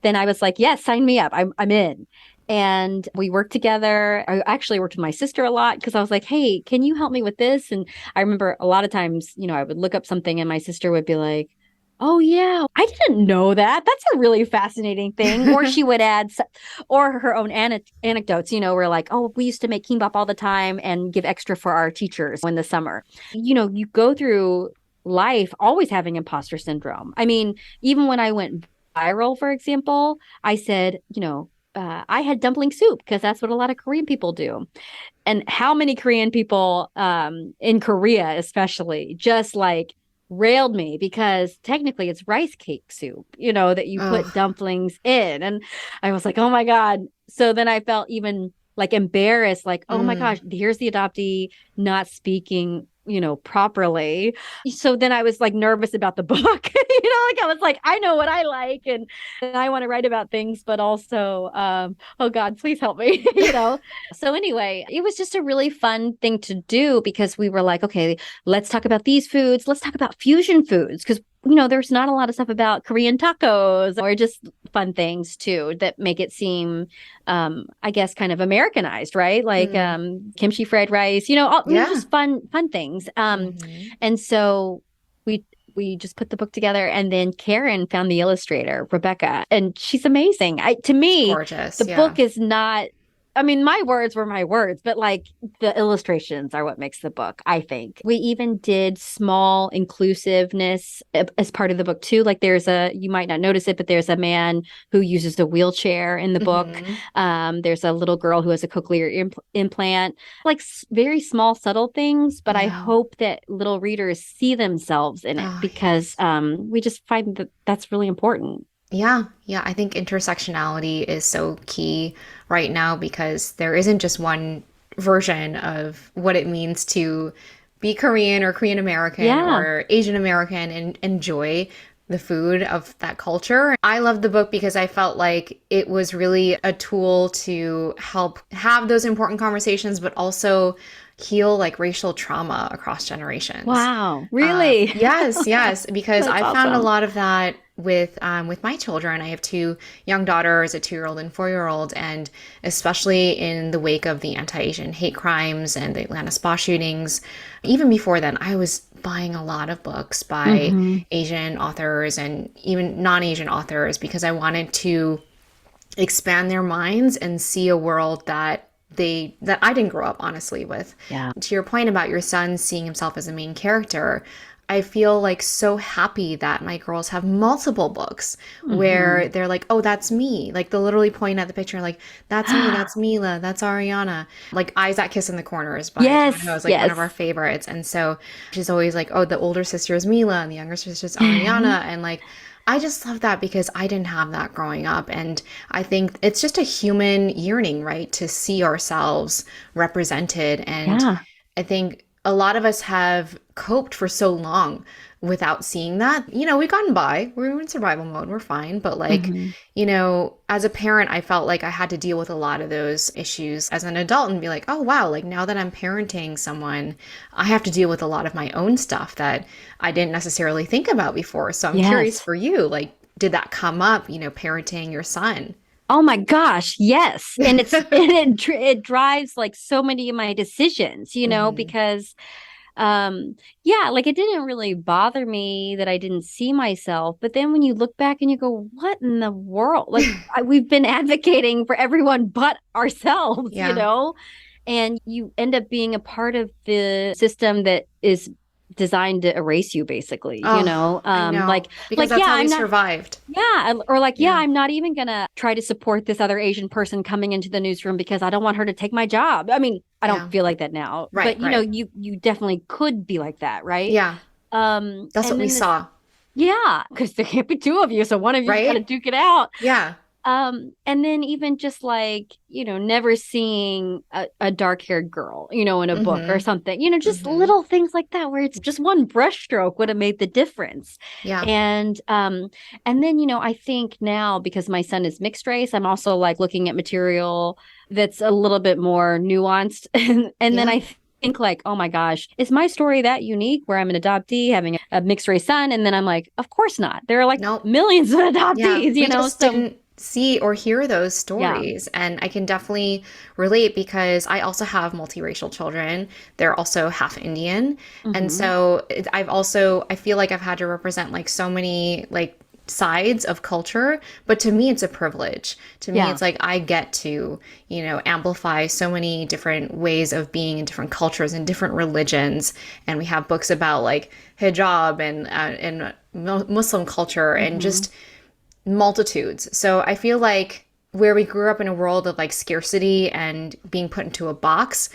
B: then I was like, yes, sign me up. I'm in. And we worked together. I actually worked with my sister a lot because I was like, hey, can you help me with this? And I remember a lot of times, I would look up something and my sister would be like, oh, yeah, I didn't know that. That's a really fascinating thing. Or she would add, or her own anecdotes, where like, oh, we used to make kimbap all the time and give extra for our teachers in the summer. You go through life always having imposter syndrome. I mean, even when I went viral, for example, I said, I had dumpling soup because that's what a lot of Korean people do. And how many Korean people in Korea, especially, just like railed me because technically it's rice cake soup, that you put dumplings in. And I was like, oh my God. So then I felt even like embarrassed, like, oh my gosh, here's the adoptee not speaking properly. So then I was like nervous about the book, like I was like, I know what I like and I want to write about things, but also, oh God, please help me, So anyway, it was just a really fun thing to do because we were like, okay, let's talk about these foods. Let's talk about fusion foods because there's not a lot of stuff about Korean tacos or just fun things too that make it seem, I guess, kind of Americanized, right? Like kimchi fried rice, just fun things. And so we just put the book together, and then Karen found the illustrator, Rebecca, and she's amazing. To me,
A: gorgeous.
B: The book is not. I mean, my words were my words, but like the illustrations are what makes the book, I think. We even did small inclusiveness as part of the book too. Like you might not notice it, but there's a man who uses a wheelchair in the book. There's a little girl who has a cochlear implant, like very small, subtle things. But I hope that little readers see themselves in it because we just find that that's really important.
A: Yeah. I think intersectionality is so key right now because there isn't just one version of what it means to be Korean or Korean American or Asian American and enjoy the food of that culture. I loved the book because I felt like it was really a tool to help have those important conversations, but also heal like racial trauma across generations.
B: Wow. Really?
A: Yes, because I found a
B: awesome.
A: lot of that with my children. I have two young daughters, a 2-year-old and 4-year-old, and especially in the wake of the anti-Asian hate crimes and the Atlanta spa shootings, even before then, I was buying a lot of books by Asian authors and even non-Asian authors because I wanted to expand their minds and see a world that I didn't grow up honestly with.
B: Yeah.
A: To your point about your son seeing himself as a main character, I feel like so happy that my girls have multiple books where they're like, oh, that's me. Like they'll literally point at the picture like, that's me, that's Mila, that's Ariana. Like Eyes That Kiss in the Corners by John Ho is like one of our favorites. And so she's always like, oh, the older sister is Mila and the younger sister is Ariana. And like, I just love that because I didn't have that growing up. And I think it's just a human yearning, right? To see ourselves represented. And I think a lot of us have coped for so long without seeing that. We've gotten by. We're in survival mode. We're fine. But like, as a parent, I felt like I had to deal with a lot of those issues as an adult and be like, oh, wow, like now that I'm parenting someone, I have to deal with a lot of my own stuff that I didn't necessarily think about before. So I'm curious for you, like, did that come up, parenting your son?
B: Oh my gosh, yes. And it drives like so many of my decisions, because like it didn't really bother me that I didn't see myself. But then when you look back and you go, what in the world? Like we've been advocating for everyone but ourselves, and you end up being a part of the system that is designed to erase you basically,
A: I know. Because that's how we survived.
B: I'm not even gonna try to support this other Asian person coming into the newsroom because I don't want her to take my job. I mean, I don't feel like that now,
A: right,
B: but you definitely could be like that, right?
A: That's what we saw.
B: Because there can't be two of you, so one of you got to duke it out. And then even just like, never seeing a dark-haired girl, in a book or something, just little things like that where it's just one brushstroke would have made the difference. And then, I think now because my son is mixed race, I'm also like looking at material that's a little bit more nuanced. and then I think like, oh my gosh, is my story that unique where I'm an adoptee having a mixed race son? And then I'm like, of course not. There are like millions of adoptees,
A: didn't see or hear those
B: Yeah.
A: stories. And I can definitely relate because I also have multiracial children. They're also half Indian. And
B: Hmm.
A: so I feel like I've had to represent like so many like sides of culture, but to me it's a privilege. To me
B: Yeah.
A: it's like I get to, amplify so many different ways of being in different cultures and different religions. And we have books about like hijab and Muslim culture and
B: Hmm.
A: just multitudes. So I feel like where we grew up in a world of like scarcity and being put into a box,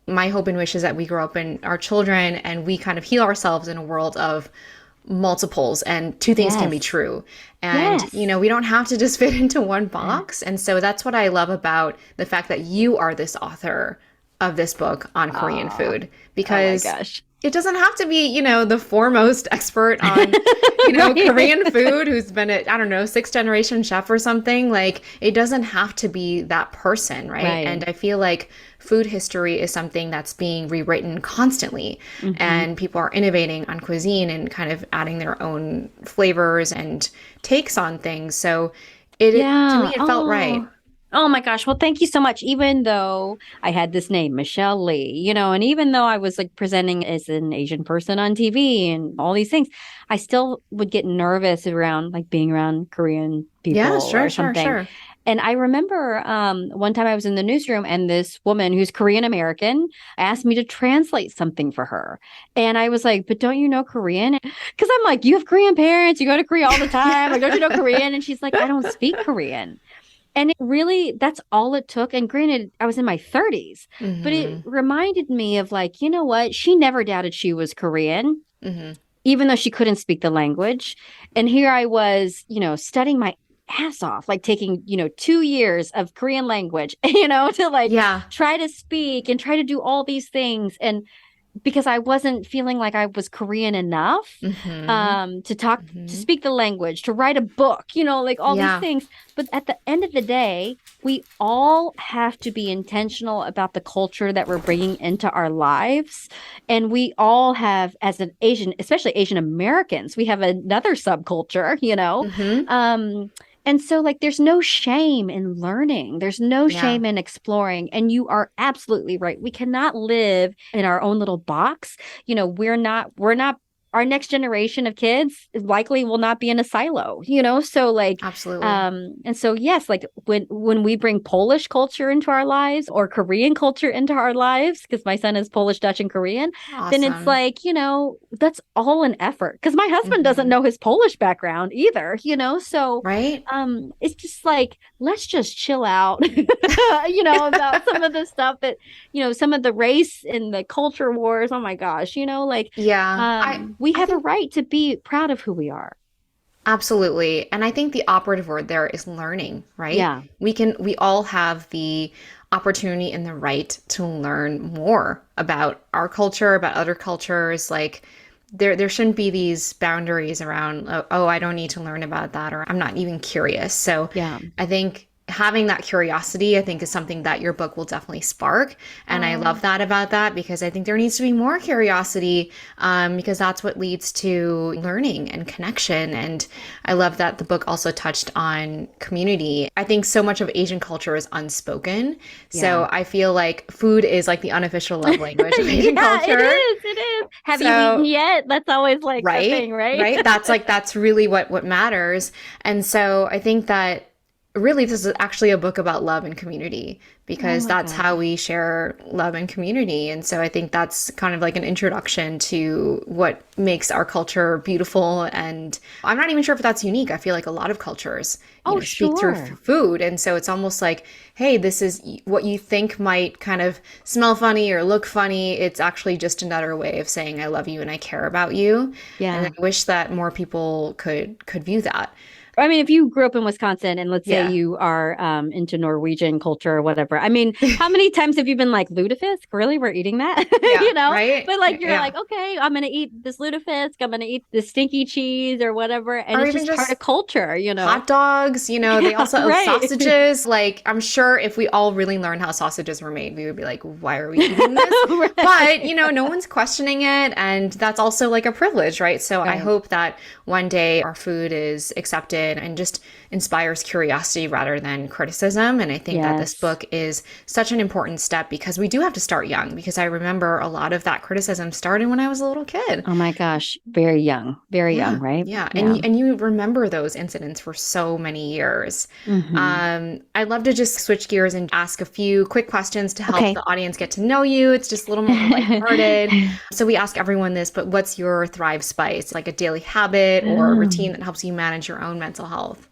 A: my hope and wish is that we grow up in our children and we kind of heal ourselves in a world of multiples, and two things can be
B: Yes.
A: true. And,
B: Yes.
A: we don't have to just fit into one box. And so that's what I love about the fact that you are this author of this book on Korean
B: Oh,
A: food,
B: oh my
A: because
B: gosh.
A: it doesn't have to be, the foremost expert on,
B: Right.
A: Korean food who's been a, I don't know, sixth generation chef or something. Like, it doesn't have to be that person, right?
B: Right.
A: And I feel like food history is something that's being rewritten constantly,
B: Hmm.
A: and people are innovating on cuisine and kind of adding their own flavors and takes on things. So to
B: Yeah.
A: me, it felt right.
B: Oh. Oh my gosh. Well, thank you so much. Even though I had this name, Michelle Lee, and even though I was like presenting as an Asian person on TV and all these things, I still would get nervous around like being around Korean people
A: Yeah, sure,
B: or
A: sure,
B: something.
A: sure.
B: And I remember one time I was in the newsroom and this woman who's Korean American asked me to translate something for her. And I was like, but don't you know Korean? Because I'm like, you have Korean parents, you go to Korea all the time. Like, don't you know Korean? And she's like, I don't speak Korean. And it really, that's all it took. And granted, I was in my 30s, but it
A: Hmm.
B: reminded me of like, you know what? She never doubted she was Korean,
A: Hmm.
B: even though she couldn't speak the language. And here I was, studying my ass off, like taking, 2 years of Korean language, to like
A: Yeah.
B: try to speak and try to do all these things. And because I wasn't feeling like I was Korean enough
A: Hmm.
B: to talk, to
A: Hmm.
B: speak the language, to write a book, like all these
A: Yeah.
B: things. But at the end of the day, we all have to be intentional about the culture that we're bringing into our lives. And we all have, as an Asian, especially Asian Americans, we have another subculture,
A: Hmm.
B: um, and so, like, there's no shame in learning. There's no
A: Yeah.
B: shame in exploring. And you are absolutely right. We cannot live in our own little box. We're not, our next generation of kids likely will not be in a silo, So, like,
A: Absolutely.
B: and so, yes, like when we bring Polish culture into our lives or Korean culture into our lives, because my son is Polish, Dutch, and Korean, then it's
A: Awesome.
B: like, that's all an effort. Because my husband doesn't
A: Hmm.
B: know his Polish background either, So
A: Right?
B: it's just like, let's just chill out, about some of the stuff that, some of the race and the culture wars. Oh my gosh, like
A: Yeah. I
B: we
A: I
B: have a
A: think
B: right to be proud of who we are.
A: absolutely. And I think the operative word there is learning, right?
B: Yeah.
A: We all have the opportunity and the right to learn more about our culture, about other cultures. Like there shouldn't be these boundaries around, oh, I don't need to learn about that, or I'm not even curious. So
B: Yeah.
A: I think having that curiosity, I think, is something that your book will definitely spark. And I love
B: Oh,
A: that about that, because I think there needs to be more curiosity, because that's what leads to learning and connection. And I love that the book also touched on community. I think so much of Asian culture is unspoken.
B: yeah.
A: So I feel like food is like the unofficial love language of Asian
B: Yeah, it
A: culture.
B: is. It is. Have you eaten
A: So
B: yet? That's always like the
A: right,
B: thing, right?
A: right, that's really what matters. And so I think that really this is actually a book about love and community,
B: Oh
A: because
B: my
A: that's how
B: gosh.
A: we share love and community. And so I think that's kind of like an introduction to what makes our culture beautiful. And I'm not even sure if that's unique. I feel like a lot of cultures,
B: Oh,
A: speak through
B: sure.
A: food. And so it's almost like, hey, this is what you think might kind of smell funny or look funny. It's actually just another way of saying I love you and I care about you. And
B: Yeah.
A: I wish that more people could view that.
B: I mean, if you grew up in Wisconsin and let's say
A: Yeah.
B: you are into Norwegian culture or whatever, I mean, how many times have you been like, lutefisk? Really? We're eating that?
A: Yeah, right?
B: But like, you're
A: Yeah.
B: like, okay, I'm going to eat this lutefisk. I'm going to eat this stinky cheese or whatever. And
A: Or
B: it's
A: even
B: just part
A: just
B: of culture.
A: hot dogs, they
B: Yeah,
A: also
B: right.
A: sausages. Like, I'm sure if we all really learned how sausages were made, we would be like, why are we eating this? But,
B: Right.
A: no one's questioning it. And that's also like a privilege, right? So I
B: Right.
A: hope that one day our food is accepted open and just inspires curiosity rather than criticism. And I think that this book is such an important step because we do have to start young, because I remember a lot of that criticism started when I was a little kid.
B: Oh my gosh. Very young, right?
A: Yeah. And you remember those incidents for so many years. I'd love to just switch gears and ask a few quick questions to help the audience get to know you. It's just a little more lighthearted. So we ask everyone this, but what's your Thrive Spice? Like a daily habit or a routine that helps you manage your own mental health?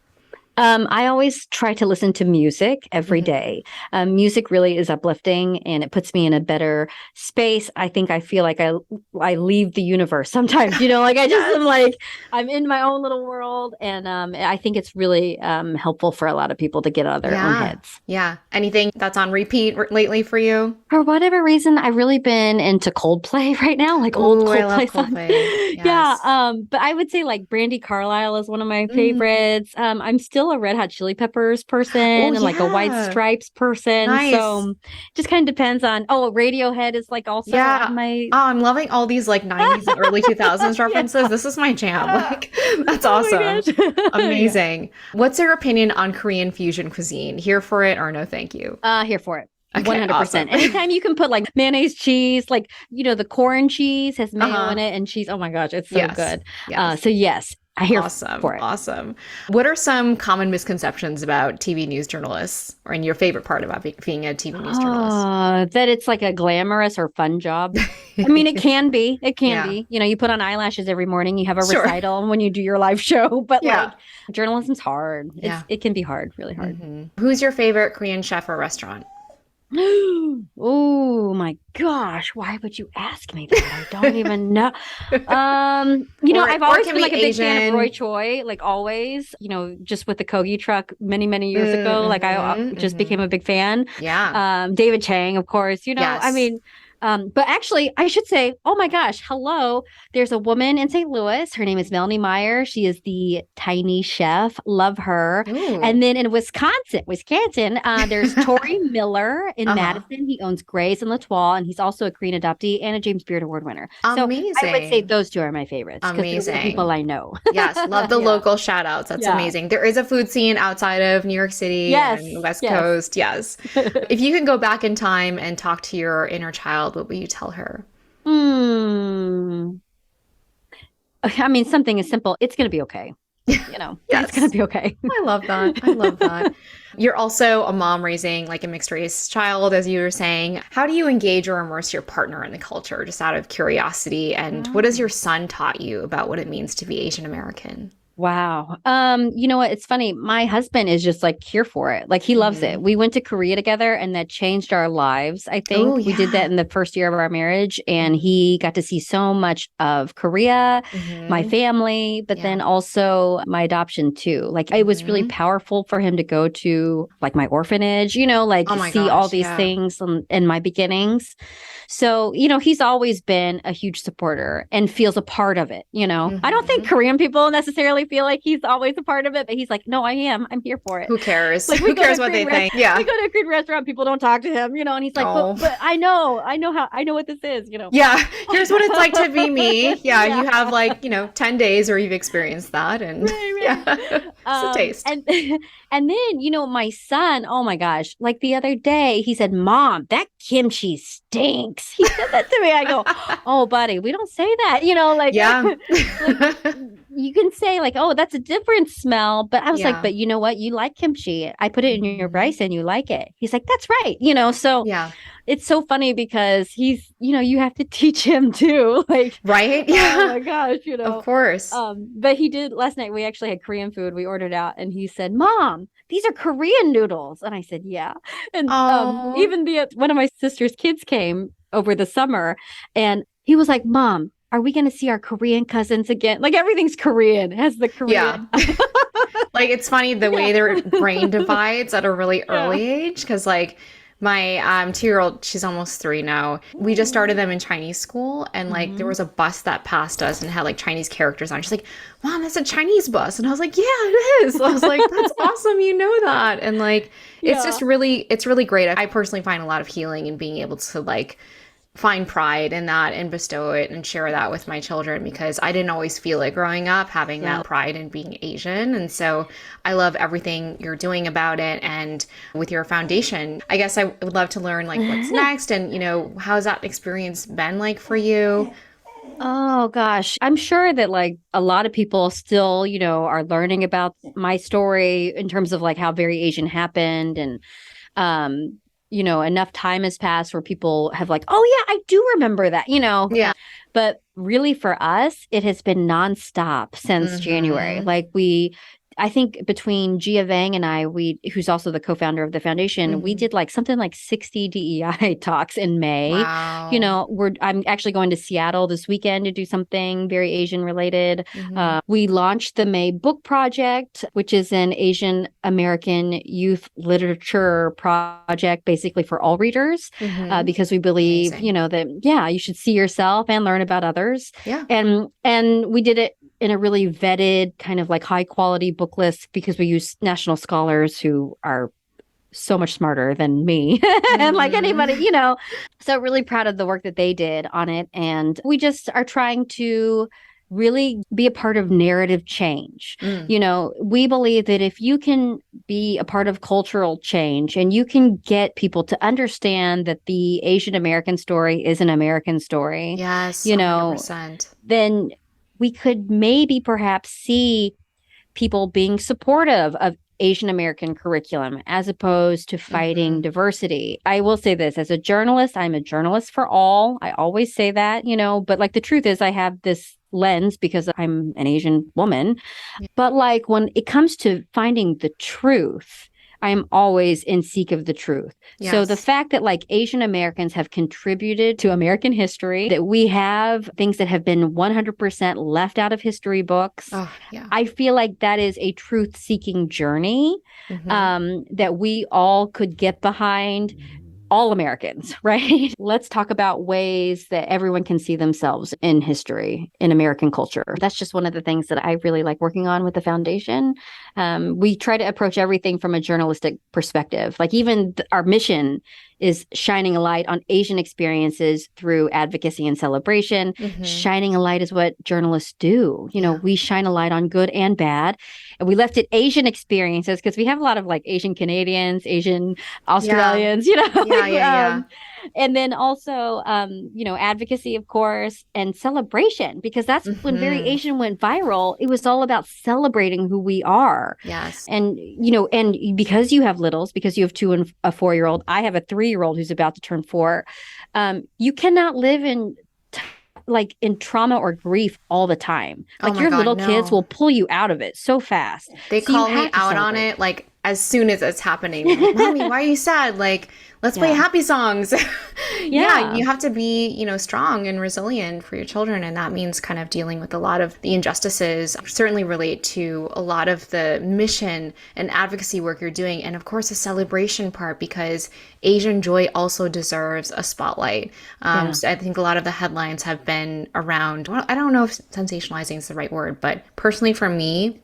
B: I always try to listen to music every day. Music really is uplifting and it puts me in a better space. I think I feel like I leave the universe sometimes, you know, like I just am like, I'm in my own little world. And I think it's really helpful for a lot of people to get out of their own heads.
A: Yeah. Anything that's on repeat lately for you?
B: For whatever reason, I've really been into Coldplay right now, like old Coldplay songs. Yes. Yeah. But I would say like Brandy Carlisle is one of my favorites. I'm still a Red Hot Chili Peppers person and like a White Stripes person.
A: Nice.
B: So just kind of depends on, Radiohead is like also my...
A: Oh, I'm loving all these like 90s and early 2000s references. This is my jam. Like, that's awesome. Amazing. What's your opinion on Korean fusion cuisine? Here for it or no thank you?
B: Here for it.
A: Okay,
B: 100%.
A: awesome.
B: Anytime you can put like mayonnaise cheese, like, you know, the corn cheese has mayo in it and cheese. Oh my gosh, it's so good.
A: Yes.
B: So yes, I hear for it.
A: Awesome. What are some common misconceptions about TV news journalists, or in your favorite part about being a TV news journalist?
B: That it's like a glamorous or fun job. I mean, it can be. It can be. You know, you put on eyelashes every morning. You have a recital when you do your live show. But like, journalism's hard. It can be hard, really hard.
A: Who's your favorite Korean chef or restaurant?
B: Oh my gosh, why would you ask me that? I don't even know. You know, I've always been like a big fan of Roy Choi, like always, you know, just with the Kogi truck many years ago. Like I just became a big fan.
A: Yeah.
B: David Chang, of course, you know, I mean, but actually, I should say, oh my gosh, hello. There's a woman in St. Louis. Her name is Melanie Meyer. She is the tiny chef. Love her. Ooh. And then in Wisconsin, there's Tori Miller in Madison. He owns Gray's and L'Etoile, and he's also a Korean adoptee and a James Beard Award winner.
A: Amazing.
B: So I would say those two are my favorites.
A: Amazing.
B: They're the people I know.
A: Yes, love the local shout outs. That's amazing. There is a food scene outside of New York City and West Coast. Yes. If you could go back in time and talk to your inner child, what would you tell her?
B: I mean, something as simple. It's going to be okay. You know, it's going to be okay.
A: I love that. You're also a mom raising like a mixed race child, as you were saying. How do you engage or immerse your partner in the culture, just out of curiosity? And what has your son taught you about what it means to be Asian American?
B: Wow. You know what? It's funny. My husband is just like here for it. Like he loves it. We went to Korea together and that changed our lives. I think we did that in the first year of our marriage and he got to see so much of Korea, my family, but then also my adoption too. Like it was really powerful for him to go to like my orphanage, you know, like see all these things in my beginnings. So, you know, he's always been a huge supporter and feels a part of it. You know, I don't think Korean people necessarily feel like he's always a part of it, but he's like, no, I am. I'm here for it.
A: Who cares? Like, who cares what they think? Yeah.
B: We go to a Korean restaurant, people don't talk to him, you know, and he's like, but I know what this is, you know.
A: Yeah. Here's what it's like to be me. Yeah. You have like, you know, 10 days where you've experienced that. And it's a taste.
B: And then, you know, my son, oh my gosh, like the other day, he said, Mom, that kimchi stinks. He said that to me. I go, oh, buddy, we don't say that, you know, like, like you can say like, oh, that's a different smell. But I was like, but you know what? You like kimchi. I put it in your rice and you like it. He's like, that's right. You know, so it's so funny because he's, you know, you have to teach him too. Like,
A: right. Yeah.
B: Oh my gosh, you know,
A: of course.
B: But he did last night. We actually had Korean food. We ordered out and he said, Mom, these are Korean noodles. And I said, yeah. And even one of my sister's kids came over the summer and he was like, Mom, are we going to see our Korean cousins again? Like everything's Korean, has the Korean.
A: Yeah. Like it's funny the way their brain divides at a really early age. Because like my 2-year-old, she's almost 3 now. We just started them in Chinese school. And like there was a bus that passed us and had like Chinese characters on. She's like, Mom, that's a Chinese bus. And I was like, yeah, it is. I was like, that's awesome. You know that. And like, it's just really, it's really great. I personally find a lot of healing in being able to like find pride in that and bestow it and share that with my children, because I didn't always feel it growing up, having that pride in being Asian. And so I love everything you're doing about it. And with your foundation, I guess I would love to learn like what's next, and, how's that experience been like for you?
B: Oh gosh. I'm sure that like a lot of people still, are learning about my story in terms of like how very Asian happened. And enough time has passed where people have like, oh yeah, I do remember that,
A: Yeah.
B: But really for us, it has been nonstop since January. Like I think between Gia Vang and I, who's also the co-founder of the foundation, we did like something like 60 DEI talks in May.
A: Wow.
B: I'm actually going to Seattle this weekend to do something very Asian related. We launched the May Book Project, which is an Asian American youth literature project, basically for all readers, because we believe, that you should see yourself and learn about others.
A: Yeah.
B: And we did it in a really vetted kind of like high quality book list, because we use national scholars who are so much smarter than me and like anybody, So really proud of the work that they did on it. And we just are trying to really be a part of narrative change. We believe that if you can be a part of cultural change and you can get people to understand that the Asian American story is an American story,
A: yes, 100%.
B: then we could maybe perhaps see people being supportive of Asian American curriculum as opposed to fighting diversity. I will say this, as a journalist, I'm a journalist for all. I always say that, but like the truth is I have this lens because I'm an Asian woman. But like when it comes to finding the truth, I am always in seek of the truth. Yes. So the fact that like Asian Americans have contributed to American history, that we have things that have been 100% left out of history books, I feel like that is a truth-seeking journey that we all could get behind. All Americans, right? Let's talk about ways that everyone can see themselves in history, in American culture. That's just one of the things that I really like working on with the foundation. We try to approach everything from a journalistic perspective. Like even our mission is shining a light on Asian experiences through advocacy and celebration. Shining a light is what journalists do. We shine a light on good and bad. And we left it Asian experiences because we have a lot of like Asian Canadians, Asian Australians, and then also, advocacy, of course, and celebration, because that's when Very Asian went viral. It was all about celebrating who we are. Yes. And, and because you have littles, because you have 2 and a 4-year-old, I have a 3-year-old who's about to turn 4. You cannot live in trauma or grief all the time. Like your little kids will pull you out of it so fast.
A: They call me out on it like as soon as it's happening. Like, Mommy, why are you sad? Like, let's play happy songs. You have to be, strong and resilient for your children. And that means kind of dealing with a lot of the injustices. Certainly relate to a lot of the mission and advocacy work you're doing. And of course, the celebration part, because Asian joy also deserves a spotlight. So I think a lot of the headlines have been around, well, I don't know if sensationalizing is the right word, but personally for me,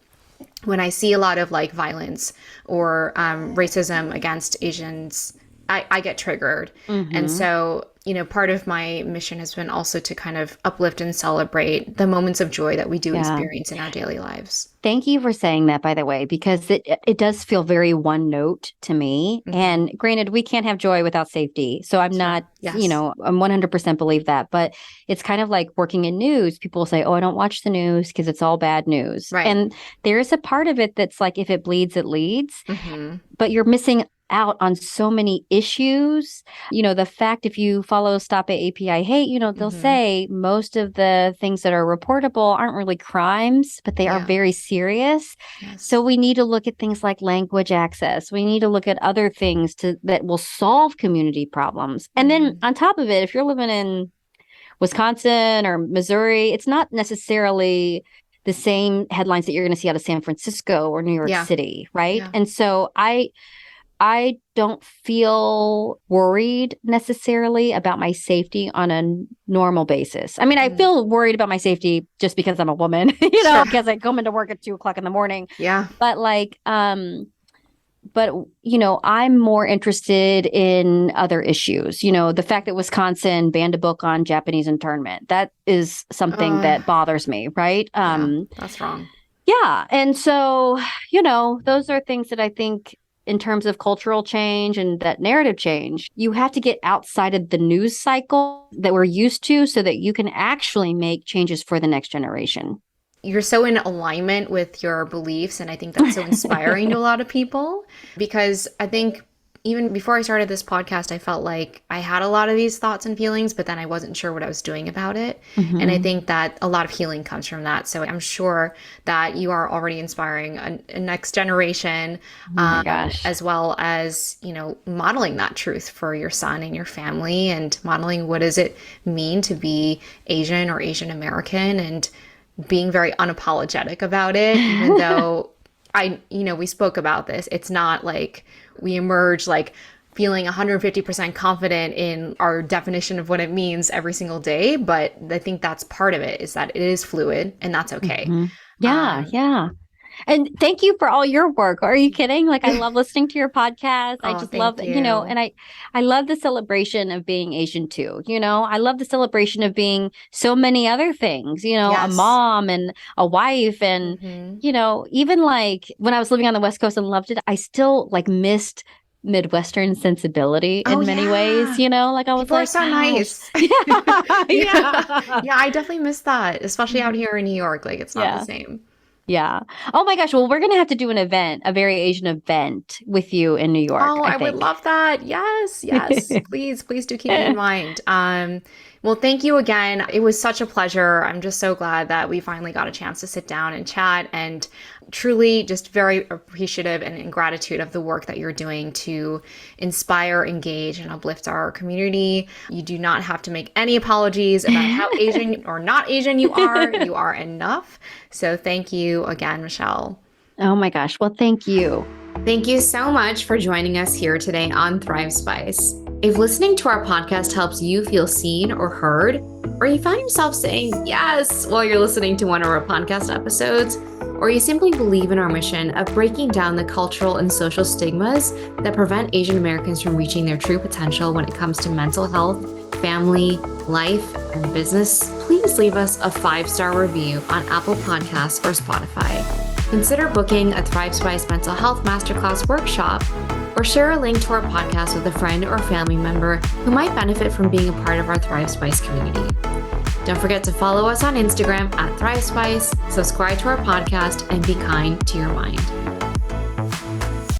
A: when I see a lot of like violence or racism against Asians, I get triggered. And so, part of my mission has been also to kind of uplift and celebrate the moments of joy that we do experience in our daily lives.
B: Thank you for saying that, by the way, because it does feel very one note to me. And granted, we can't have joy without safety. So I'm not, I'm 100% believe that. But it's kind of like working in news. People say, oh, I don't watch the news because it's all bad news. Right. And there is a part of it that's like, if it bleeds, it leads. But you're missing out on so many issues. The fact, if you follow Stop AAPI Hate, they'll say most of the things that are reportable aren't really crimes, but they are very serious. So we need to look at things like language access. We need to look at other things that will solve community problems. And then on top of it, if you're living in Wisconsin or Missouri, it's not necessarily the same headlines that you're going to see out of San Francisco or New York City, right? And so I don't feel worried necessarily about my safety on a normal basis. I mean, I feel worried about my safety just because I'm a woman, because I come into work at 2:00 in the morning. Yeah. But like, But, I'm more interested in other issues. The fact that Wisconsin banned a book on Japanese internment, that is something that bothers me, right?
A: Yeah, that's wrong.
B: Yeah. And so, those are things that I think in terms of cultural change and that narrative change, you have to get outside of the news cycle that we're used to so that you can actually make changes for the next generation.
A: You're so in alignment with your beliefs, and I think that's so inspiring to a lot of people, because I think even before I started this podcast, I felt like I had a lot of these thoughts and feelings, but then I wasn't sure what I was doing about it. And I think that a lot of healing comes from that. So I'm sure that you are already inspiring a next generation, as well as, modeling that truth for your son and your family, and modeling what does it mean to be Asian or Asian American, and being very unapologetic about it, even though we spoke about this. It's not like we emerge like feeling 150% confident in our definition of what it means every single day. But I think that's part of it, is that it is fluid, and that's okay.
B: Yeah. And thank you for all your work. Are you kidding? Like, I love listening to your podcast. I just love, and I love the celebration of being Asian too. I love the celebration of being so many other things, a mom and a wife. And, even like when I was living on the West Coast and loved it, I still like missed Midwestern sensibility in many ways, like I was
A: People
B: like,
A: are so nice. Yeah, I definitely miss that, especially out here in New York. Like, it's not the same.
B: Yeah. Oh my gosh. Well, we're going to have to do an event, a very Asian event with you in New York.
A: Oh, I would love that. Yes. Please do keep me in mind. Well, thank you again. It was such a pleasure. I'm just so glad that we finally got a chance to sit down and chat, and truly just very appreciative and in gratitude of the work that you're doing to inspire, engage, and uplift our community. You do not have to make any apologies about how Asian or not Asian you are. You are enough. So thank you again, Michelle.
B: Oh my gosh. Well, thank you.
A: Thank you so much for joining us here today on Thrive Spice. If listening to our podcast helps you feel seen or heard, or you found yourself saying yes while you're listening to one of our podcast episodes, or you simply believe in our mission of breaking down the cultural and social stigmas that prevent Asian Americans from reaching their true potential when it comes to mental health, family, life, and business, please leave us a 5-star review on Apple Podcasts or Spotify. Consider booking a Thrive Spice Mental Health Masterclass workshop, or share a link to our podcast with a friend or family member who might benefit from being a part of our Thrive Spice community. Don't forget to follow us on Instagram at Thrive Spice, subscribe to our podcast, and be kind to your mind.